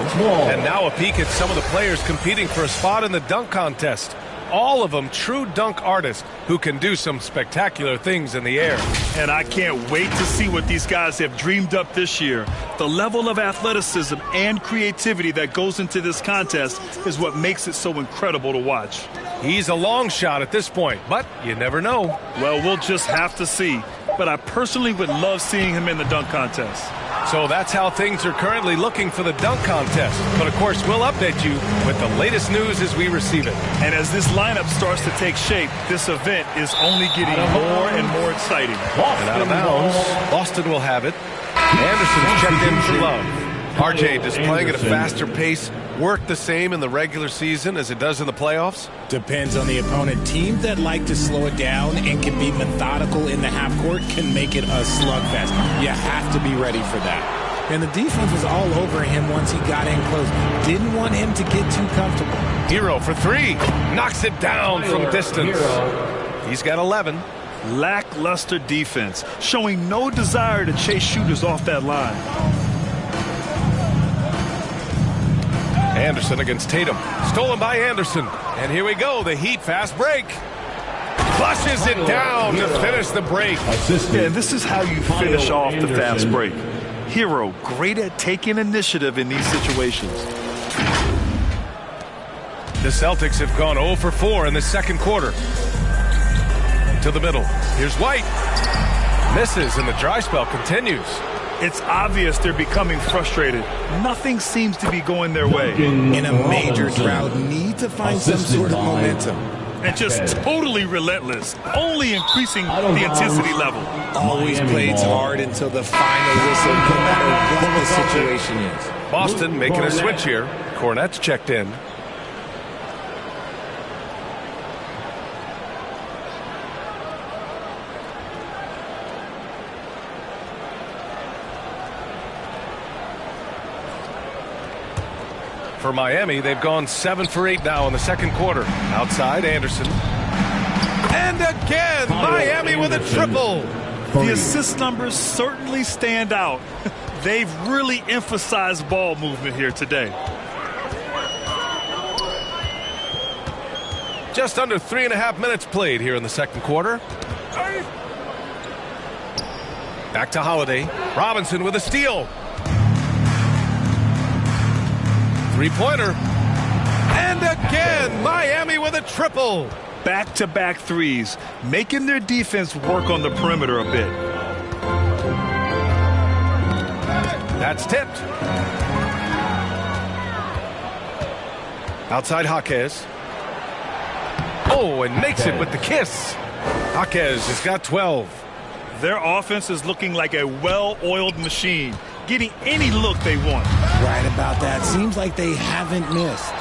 And now a peek at some of the players competing for a spot in the dunk contest. All of them true dunk artists who can do some spectacular things in the air. And I can't wait to see what these guys have dreamed up this year. The level of athleticism and creativity that goes into this contest is what makes it so incredible to watch. He's a long shot at this point, but you never know. Well, we'll just have to see. But I personally would love seeing him in the dunk contest. So that's how things are currently looking for the dunk contest. But of course, we'll update you with the latest news as we receive it. And as this lineup starts to take shape, this event is only getting more and more exciting. And out of bounds, Boston will have it. Anderson's checked in for Love. RJ displaying at a faster pace. Work the same in the regular season as it does in the playoffs? Depends on the opponent. Teams that like to slow it down and can be methodical in the half court can make it a slugfest. You have to be ready for that. And the defense was all over him once he got in close. Didn't want him to get too comfortable. Hero for three. Knocks it down from distance. He's got 11. Lackluster defense, showing no desire to chase shooters off that line. Anderson against Tatum. Stolen by Anderson. And here we go. The Heat fast break. Flushes it down to finish the break. Yeah, this is how you finish off the fast break. Hero, great at taking initiative in these situations. The Celtics have gone 0 for 4 in the second quarter. To the middle. Here's White. Misses, and the dry spell continues. It's obvious they're becoming frustrated. Nothing seems to be going their way. In a major drought, need to find some sort of momentum. And just totally relentless, only increasing the intensity level. Always plays hard until the final whistle, no matter what the situation is. Boston making a switch here. Cornette's checked in. For Miami, they've gone 7 for 8 now in the second quarter. Outside, Anderson. And again, Miami with a triple. The assist numbers certainly stand out. They've really emphasized ball movement here today. Just under 3.5 minutes played here in the second quarter. Back to Holiday. Robinson with a steal. Three-pointer. And again, Miami with a triple. Back-to-back threes, making their defense work on the perimeter a bit. That's tipped. Outside Jaquez. Oh, and makes it with the kiss. Jaquez has got 12. Their offense is looking like a well-oiled machine, getting any look they want. Right about that. Seems like they haven't missed.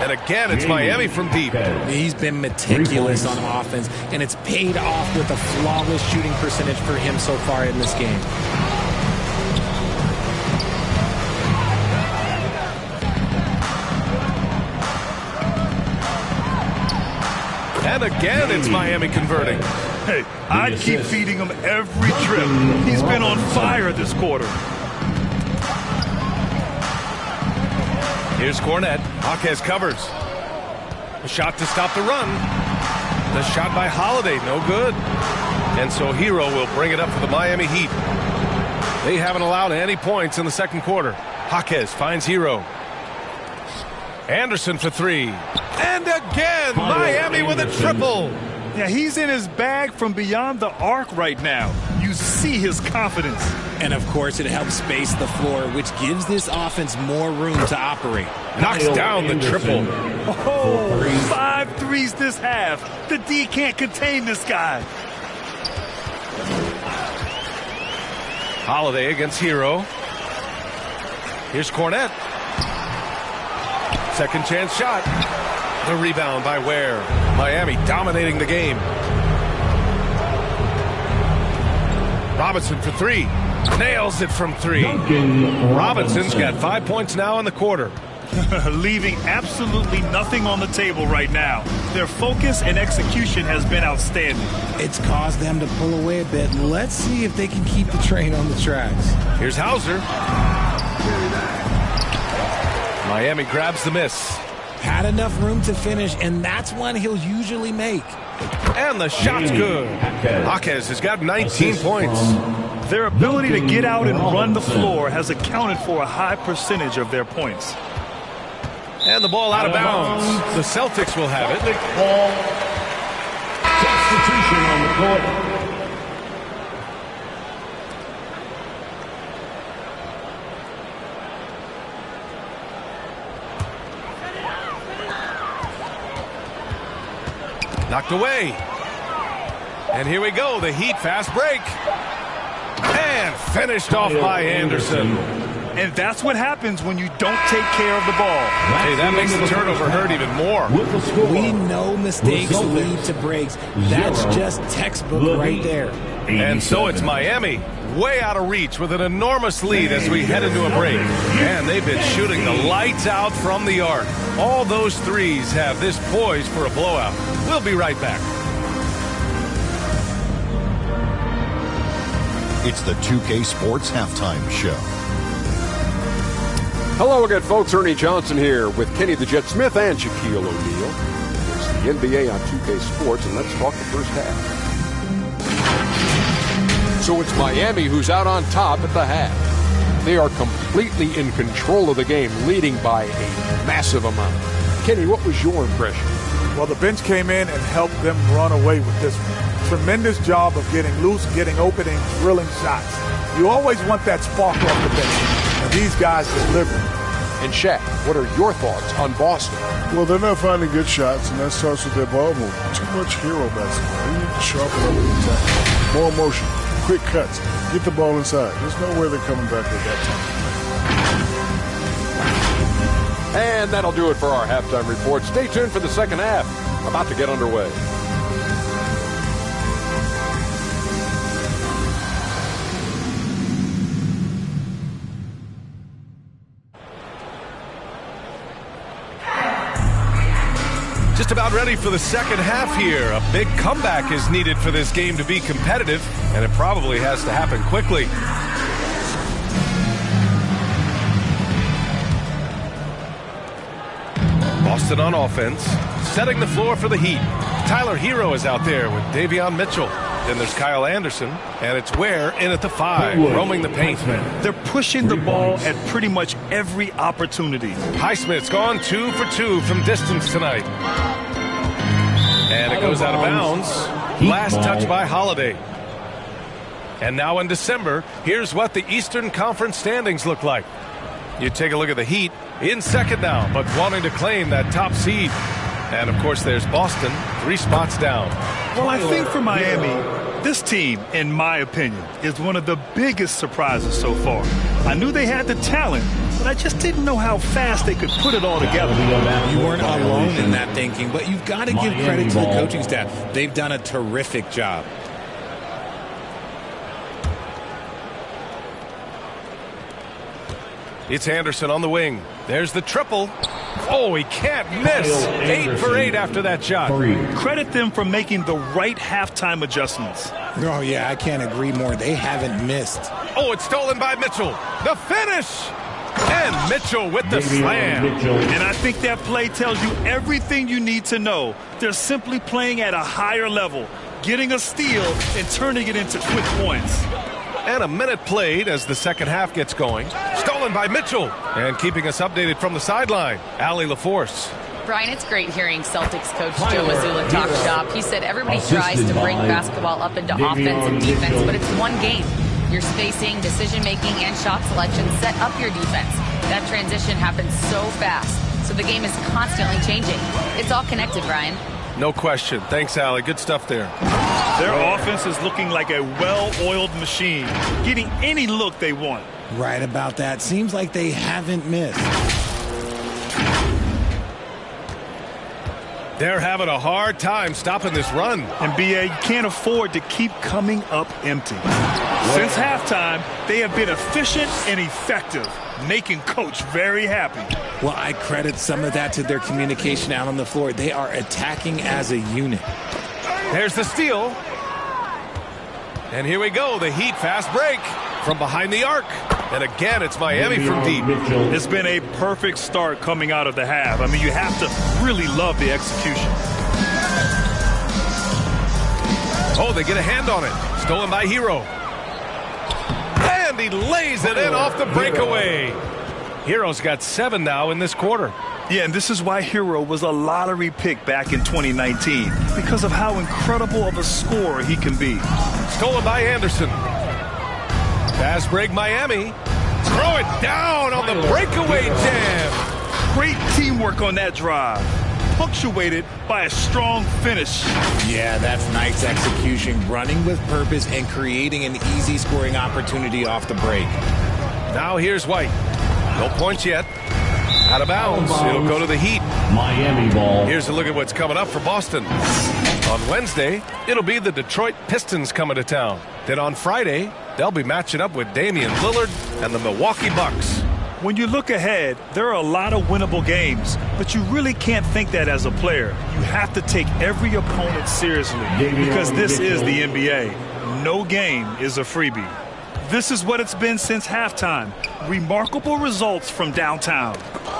And again, it's Miami from deep. He's been meticulous on offense, and it's paid off with a flawless shooting percentage for him so far in this game. And again, it's Miami converting. Hey, I'd keep feeding him every trip. He's been on fire this quarter. Here's Cornette. Jaquez covers. A shot to stop the run. The shot by Holiday, no good. And so Hero will bring it up for the Miami Heat. They haven't allowed any points in the second quarter. Jaquez finds Hero. Anderson for three. And again, Miami with a triple. Yeah, he's in his bag from beyond the arc right now. You see his confidence. And, of course, it helps space the floor, which gives this offense more room to operate. Knocks down the triple. Oh, 5 threes this half. The D can't contain this guy. Holiday against Hero. Here's Cornette. Second chance shot. The rebound by Ware. Miami dominating the game. Robinson for three. Nails it from three. Robinson's got 5 points now in the quarter. Leaving absolutely nothing on the table right now. Their focus and execution has been outstanding. It's caused them to pull away a bit. Let's see if they can keep the train on the tracks. Here's Hauser. Miami grabs the miss. Had enough room to finish, and that's one he'll usually make. And the shot's good. Jaquez has got 19 points. Their ability to get out and run the floor has accounted for a high percentage of their points. And the ball out of bounds. The Celtics will have it. Substitution on the court. Knocked away. And here we go. The Heat fast break. And finished off by Anderson. And that's what happens when you don't take care of the ball. Hey, that makes the turnover hurt even more. We know mistakes lead to breaks. That's just textbook right there. And so it's Miami, way out of reach with an enormous lead as we head into a break. And they've been shooting the lights out from the arc. All those threes have this poised for a blowout. We'll be right back. It's the 2K Sports Halftime Show. Hello again, folks. Ernie Johnson here with Kenny the Jet Smith and Shaquille O'Neal. It's the NBA on 2K Sports, and let's talk the first half. So it's Miami who's out on top at the half. They are completely in control of the game, leading by a massive amount. Kenny, what was your impression? Well, the bench came in and helped them run away with this one. Tremendous job of getting loose, getting open, and drilling shots. You always want that spark off the bench. And these guys deliver. And Shaq, what are your thoughts on Boston? Well, they're not finding good shots, and that starts with their ball movement. Too much hero basketball. They need to sharpen up the attack. More motion, quick cuts, get the ball inside. There's no way they're coming back at that time. And that'll do it for our halftime report. Stay tuned for the second half. About to get underway. Just about ready for the second half here. A big comeback is needed for this game to be competitive, and it probably has to happen quickly. Boston on offense, setting the floor for the Heat. Tyler Hero is out there with Davion Mitchell. Then there's Kyle Anderson, and it's Ware in at the 5, roaming the paint. They're pushing the ball at pretty much every opportunity. Highsmith's gone 2 for 2 from distance tonight. And it goes out of bounds. Last touch by Holiday. And now in December, here's what the Eastern Conference standings look like. You take a look at the Heat, in second now, but wanting to claim that top seed. And, of course, there's Boston, 3 spots down. Well, I think for Miami, this team, in my opinion, is one of the biggest surprises so far. I knew they had the talent, but I just didn't know how fast they could put it all together. You weren't alone in that thinking, but you've got to give credit to the coaching staff. They've done a terrific job. It's Anderson on the wing. There's the triple. Oh, he can't miss. 8 for 8 after that shot. Credit them for making the right halftime adjustments. Oh, yeah, I can't agree more. They haven't missed. Oh, it's stolen by Mitchell. The finish. And Mitchell with the slam. And I think that play tells you everything you need to know. They're simply playing at a higher level, getting a steal and turning it into quick points. And a minute played as the second half gets going. Stolen by Mitchell. And keeping us updated from the sideline, Allie LaForce. Brian, it's great hearing Celtics coach Joe Mazzulla talk shop. He said everybody tries to bring basketball up into offense and defense, but it's one game. Your spacing, decision-making, and shot selection set up your defense. That transition happens so fast, so the game is constantly changing. It's all connected, Brian. No question. Thanks, Allie. Good stuff there. Their offense is looking like a well-oiled machine, getting any look they want. Right about that. Seems like they haven't missed. They're having a hard time stopping this run. And BA can't afford to keep coming up empty. Since halftime, they have been efficient and effective, making Coach very happy. Well, I credit some of that to their communication out on the floor. They are attacking as a unit. There's the steal. And here we go, the Heat fast break from behind the arc. And again, it's Miami from deep. It's been a perfect start coming out of the half. I mean, you have to really love the execution. Oh, they get a hand on it. Stolen by Hero. And he lays it in off the breakaway. Hero's got 7 now in this quarter. Yeah, and this is why Hero was a lottery pick back in 2019, because of how incredible of a scorer he can be. Stolen by Anderson. Fast break Miami. Throw it down on the breakaway jam. Great teamwork on that drive, punctuated by a strong finish. Yeah, that's nice execution, running with purpose and creating an easy scoring opportunity off the break. Now here's White. No points yet. Out of bounds. It'll go to the Heat. Miami ball. Here's a look at what's coming up for Boston. On Wednesday, it'll be the Detroit Pistons coming to town. Then on Friday, they'll be matching up with Damian Lillard and the Milwaukee Bucks. When you look ahead, there are a lot of winnable games, but you really can't think that as a player. You have to take every opponent seriously because this is the NBA. No game is a freebie. This is what it's been since halftime. Remarkable results from downtown.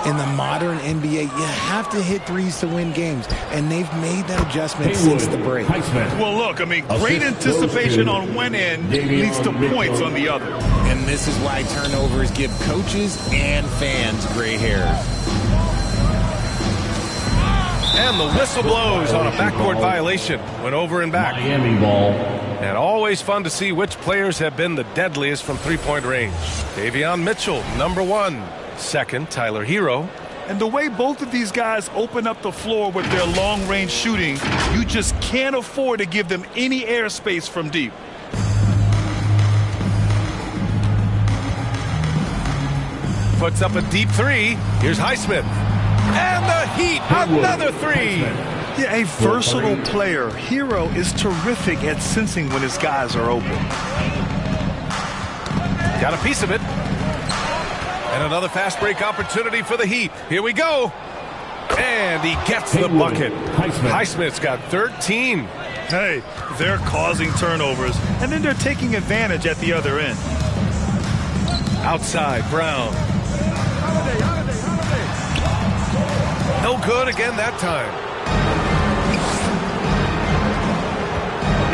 In the modern NBA, you have to hit threes to win games, and they've made that adjustment since the break. Well, look, I mean, great anticipation on one end leads to points on the other. And this is why turnovers give coaches and fans gray hairs. And the whistle blows on a backboard violation. Went over and back. Miami ball. And always fun to see which players have been the deadliest from three-point range. Davion Mitchell, number 1. Second, Tyler Hero. And the way both of these guys open up the floor with their long-range shooting, you just can't afford to give them any airspace from deep. Puts up a deep 3. Here's Highsmith. And the Heat, another 3. Yeah, a versatile player. Hero is terrific at sensing when his guys are open. Got a piece of it. And another fast break opportunity for the Heat. Here we go. And he gets the bucket. Highsmith's got 13. Hey, they're causing turnovers, and then they're taking advantage at the other end. Outside, Brown. No good again that time.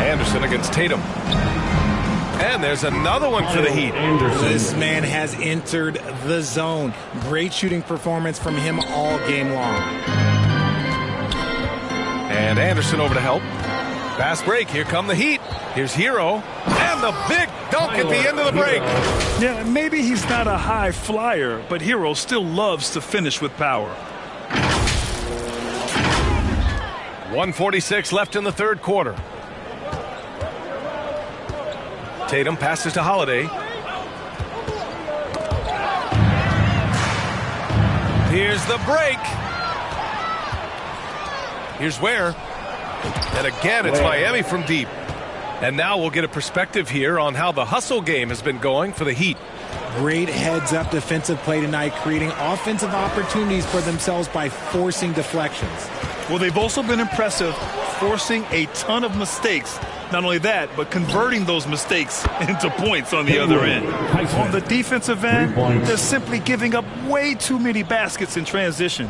Anderson against Tatum. And there's another one for the Heat. This man has entered the zone. Great shooting performance from him all game long. And Anderson over to help. Fast break. Here come the Heat. Here's Hero. And the big dunk at the end of the break. Yeah, maybe he's not a high flyer, but Hero still loves to finish with power. 1:46 left in the third quarter. Tatum passes to Holiday. Here's the break. Here's Ware. And again, it's Miami from deep. And now we'll get a perspective here on how the hustle game has been going for the Heat. Great heads-up defensive play tonight, creating offensive opportunities for themselves by forcing deflections. Well, they've also been impressive, forcing a ton of mistakes. Not only that, but converting those mistakes into points on the other end. On the defensive end, they're simply giving up way too many baskets in transition.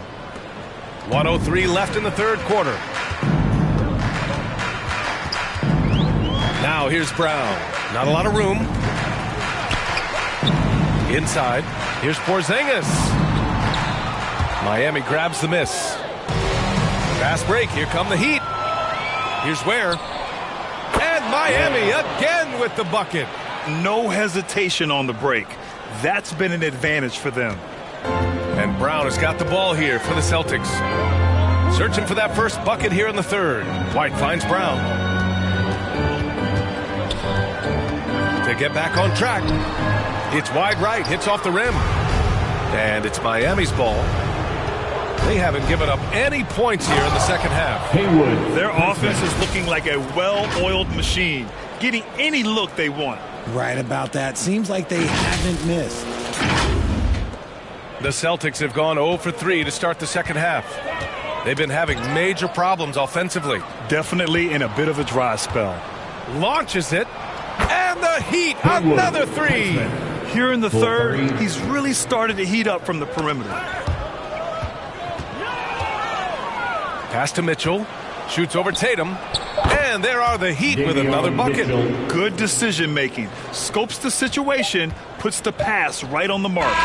1:03 left in the third quarter. Now here's Brown. Not a lot of room. Inside. Here's Porzingis. Miami grabs the miss. Fast break. Here come the Heat. Here's Ware. And Miami again with the bucket. No hesitation on the break. That's been an advantage for them. And Brown has got the ball here for the Celtics. Searching for that first bucket here in the third. White finds Brown. To get back on track. It's wide right, hits off the rim. And it's Miami's ball. They haven't given up any points here in the second half. Their offense is looking like a well-oiled machine, getting any look they want. Right about that. Seems like they haven't missed. The Celtics have gone 0 for 3 to start the second half. They've been having major problems offensively. Definitely in a bit of a dry spell. Launches it. And the Heat, another three. Here in the third, he's really started to heat up from the perimeter. Pass to Mitchell. Shoots over Tatum. And there are the Heat with another bucket. Good decision making. Scopes the situation, puts the pass right on the mark.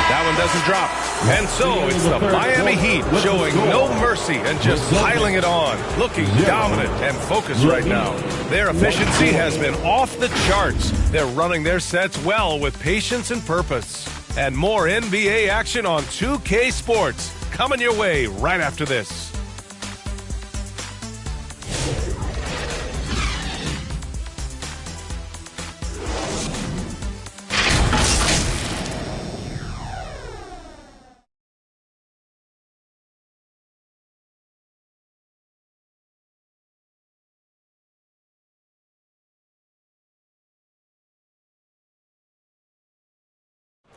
That one doesn't drop. And so it's the Miami Heat showing no mercy and just piling it on. Looking dominant and focused right now. Their efficiency has been off the charts. They're running their sets well with patience and purpose. And more NBA action on 2K Sports coming your way right after this.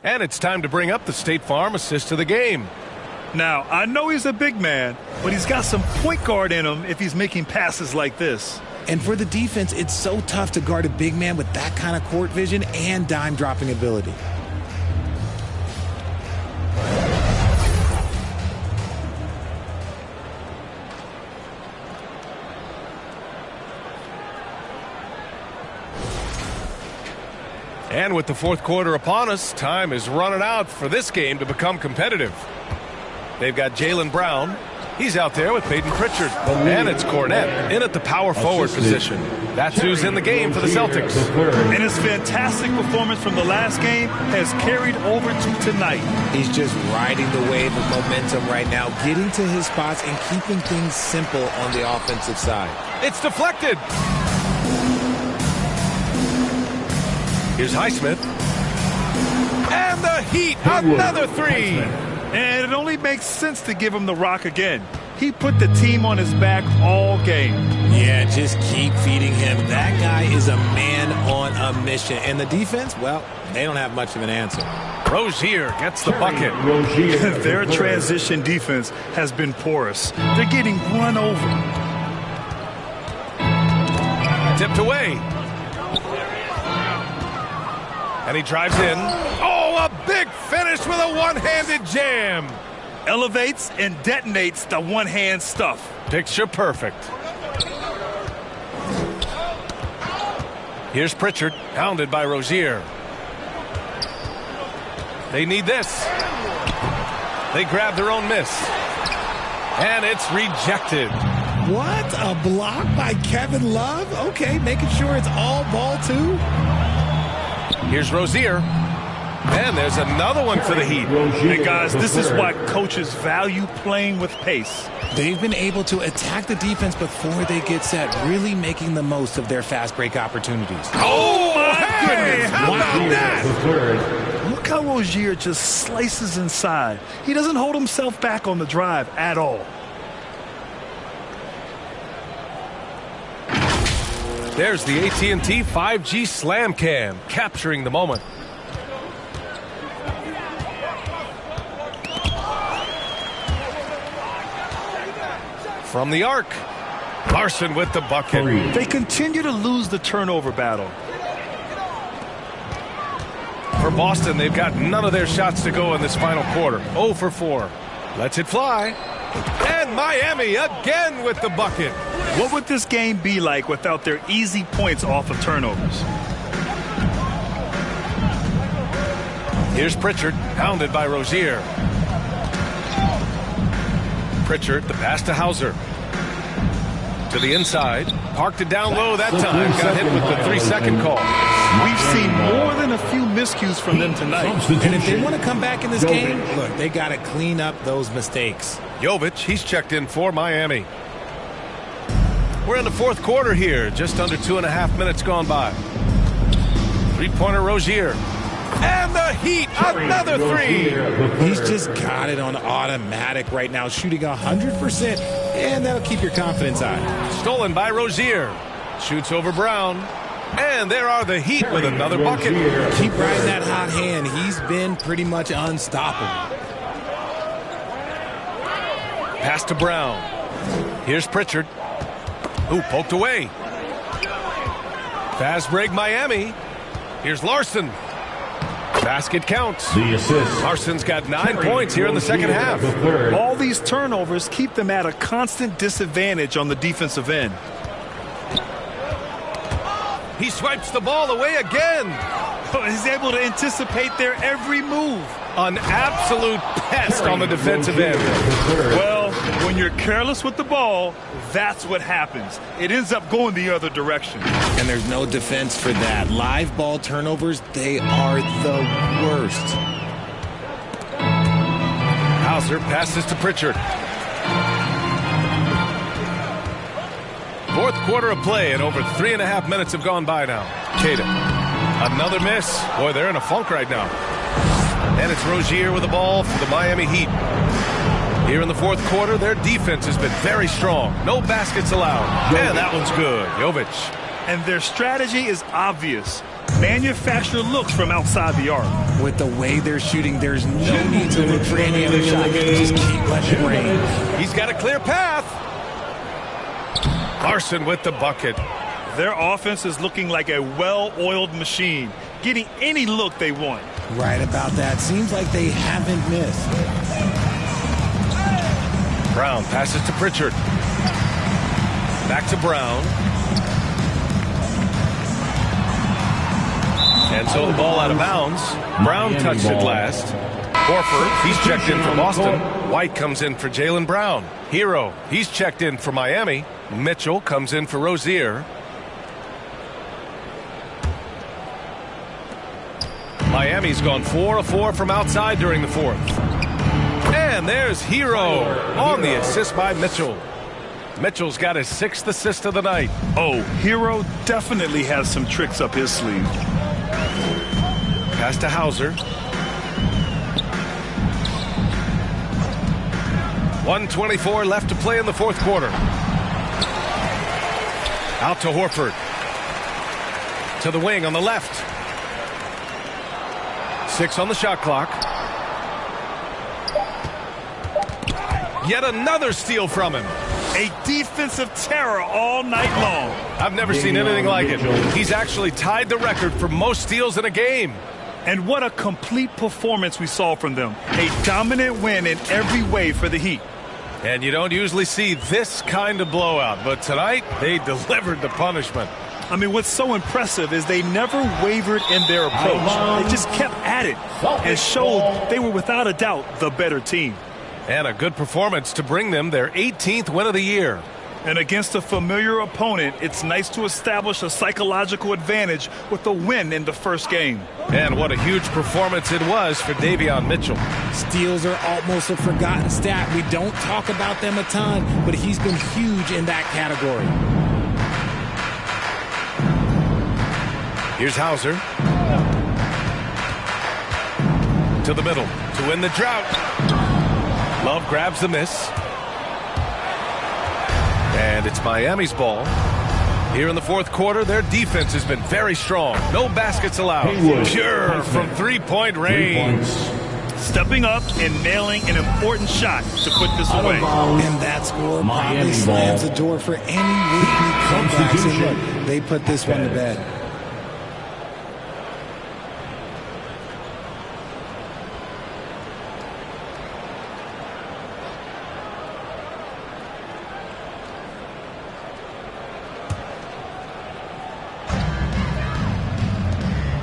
And it's time to bring up the State Farm assist to the game. Now, I know he's a big man, but he's got some point guard in him if he's making passes like this. And for the defense, it's so tough to guard a big man with that kind of court vision and dime dropping ability. And with the fourth quarter upon us, time is running out for this game to become competitive. They've got Jaylen Brown. He's out there with Peyton Pritchard. And it's Cornette in at the power forward position. That's who's in the game for the Celtics. And his fantastic performance from the last game has carried over to tonight. He's just riding the wave of momentum right now, getting to his spots and keeping things simple on the offensive side. It's deflected. Here's Highsmith. And the Heat, another three. And it only makes sense to give him the rock again. He put the team on his back all game. Yeah, just keep feeding him. That guy is a man on a mission. And the defense, well, they don't have much of an answer. Rozier gets the bucket. Their transition defense has been porous. They're getting run over. Tipped away. And he drives in. Oh, a big finish with a one-handed jam. Elevates and detonates the one-hand stuff. Picture perfect. Here's Pritchard, hounded by Rozier. They need this. They grab their own miss. And it's rejected. What? A block by Kevin Love? Okay, making sure it's all ball two. Here's Rozier. And there's another one for the Heat. And guys, this is why coaches value playing with pace. They've been able to attack the defense before they get set, really making the most of their fast break opportunities. Oh, my goodness. How about that? Look how Rozier just slices inside. He doesn't hold himself back on the drive at all. There's the AT&T 5G Slam Cam, capturing the moment. From the arc, Larson with the bucket. They continue to lose the turnover battle. For Boston, they've got none of their shots to go in this final quarter. 0 for 4. Lets it fly. And Miami again with the bucket. What would this game be like without their easy points off of turnovers? Here's Pritchard, hounded by Rozier. Pritchard, the pass to Hauser. To the inside. Parked it down low that time. Got hit with the 3-second call. We've seen more than a few miscues from them tonight. And if they want to come back in this game, look, they got to clean up those mistakes. Jovic, he's checked in for Miami. We're in the fourth quarter here. Just under 2.5 minutes gone by. Three-pointer Rozier. And the Heat, another three. He's just got it on automatic right now, shooting 100%, and that'll keep your confidence high. Stolen by Rozier. Shoots over Brown. And there are the Heat with another bucket. Keep riding that hot hand. He's been pretty much unstoppable. Pass to Brown. Here's Pritchard. Ooh, poked away. Fast break Miami. Here's Larson. Basket counts. The assist. Larson's got 9 points here in the second half. All these turnovers keep them at a constant disadvantage on the defensive end. He swipes the ball away again. He's able to anticipate their every move. An absolute pest on the defensive end. Well, when you're careless with the ball, that's what happens. It ends up going the other direction. And there's no defense for that. Live ball turnovers, they are the worst. Hauser passes to Pritchard. Fourth quarter of play, and over 3.5 minutes have gone by now. Cada. Another miss. Boy, they're in a funk right now. And it's Rozier with the ball for the Miami Heat. Here in the fourth quarter, their defense has been very strong. No baskets allowed. And that one's good. Jovic. And their strategy is obvious. Manufacture looks from outside the arc. With the way they're shooting, there's no need to look for any other shot. Just keep letting it rain. He's got a clear path. Larson with the bucket. Their offense is looking like a well-oiled machine, getting any look they want. Right about that. Seems like they haven't missed. Brown passes to Pritchard. Back to Brown. And so the ball out of bounds. Brown touched it last. Horford, he's checked in for Boston. White comes in for Jaylen Brown. Hero, he's checked in for Miami. Mitchell comes in for Rozier. Miami's gone 4 of 4 from outside during the fourth. And there's Hero on the assist by Mitchell. Mitchell's got his 6th assist of the night. Oh, Hero definitely has some tricks up his sleeve. Pass to Hauser. 1:24 left to play in the fourth quarter. Out to Horford. To the wing on the left. 6 on the shot clock. Yet another steal from him. A defensive terror all night long. I've never seen anything like it. He's actually tied the record for most steals in a game. And what a complete performance we saw from them. A dominant win in every way for the Heat. And you don't usually see this kind of blowout, but tonight they delivered the punishment. I mean, what's so impressive is they never wavered in their approach. They just kept at it and showed they were without a doubt the better team. And a good performance to bring them their 18th win of the year. And against a familiar opponent, it's nice to establish a psychological advantage with a win in the first game. And what a huge performance it was for Davion Mitchell. Steals are almost a forgotten stat. We don't talk about them a ton, but he's been huge in that category. Here's Hauser. To the middle to win the drought. Love grabs the miss. And it's Miami's ball. Here in the fourth quarter, their defense has been very strong. No baskets allowed. Pure from three-point range. Stepping up and nailing an important shot to put this away. And that score probably slams the door for any would-be comebacks. And look, they put this one to bed.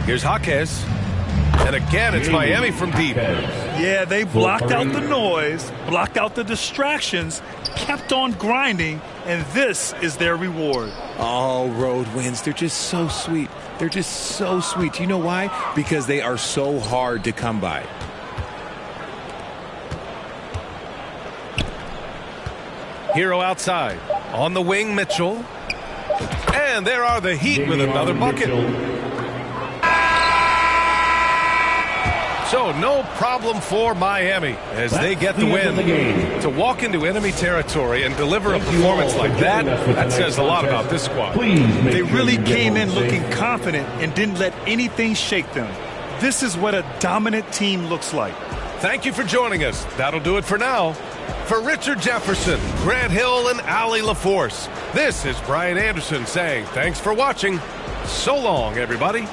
Here's Jaquez. And again, it's Miami from deep. Yeah, they blocked out the noise, blocked out the distractions, kept on grinding, and this is their reward. Oh, road wins. They're just so sweet. They're just so sweet. You know why? Because they are so hard to come by. Hero outside. On the wing, Mitchell. And there are the Heat with another bucket. So no problem for Miami as they get the win. To walk into enemy territory and deliver a performance like that says a lot about this squad. They really came in looking confident and didn't let anything shake them. This is what a dominant team looks like. Thank you for joining us. That'll do it for now. For Richard Jefferson, Grant Hill, and Allie LaForce, this is Brian Anderson saying thanks for watching. So long, everybody.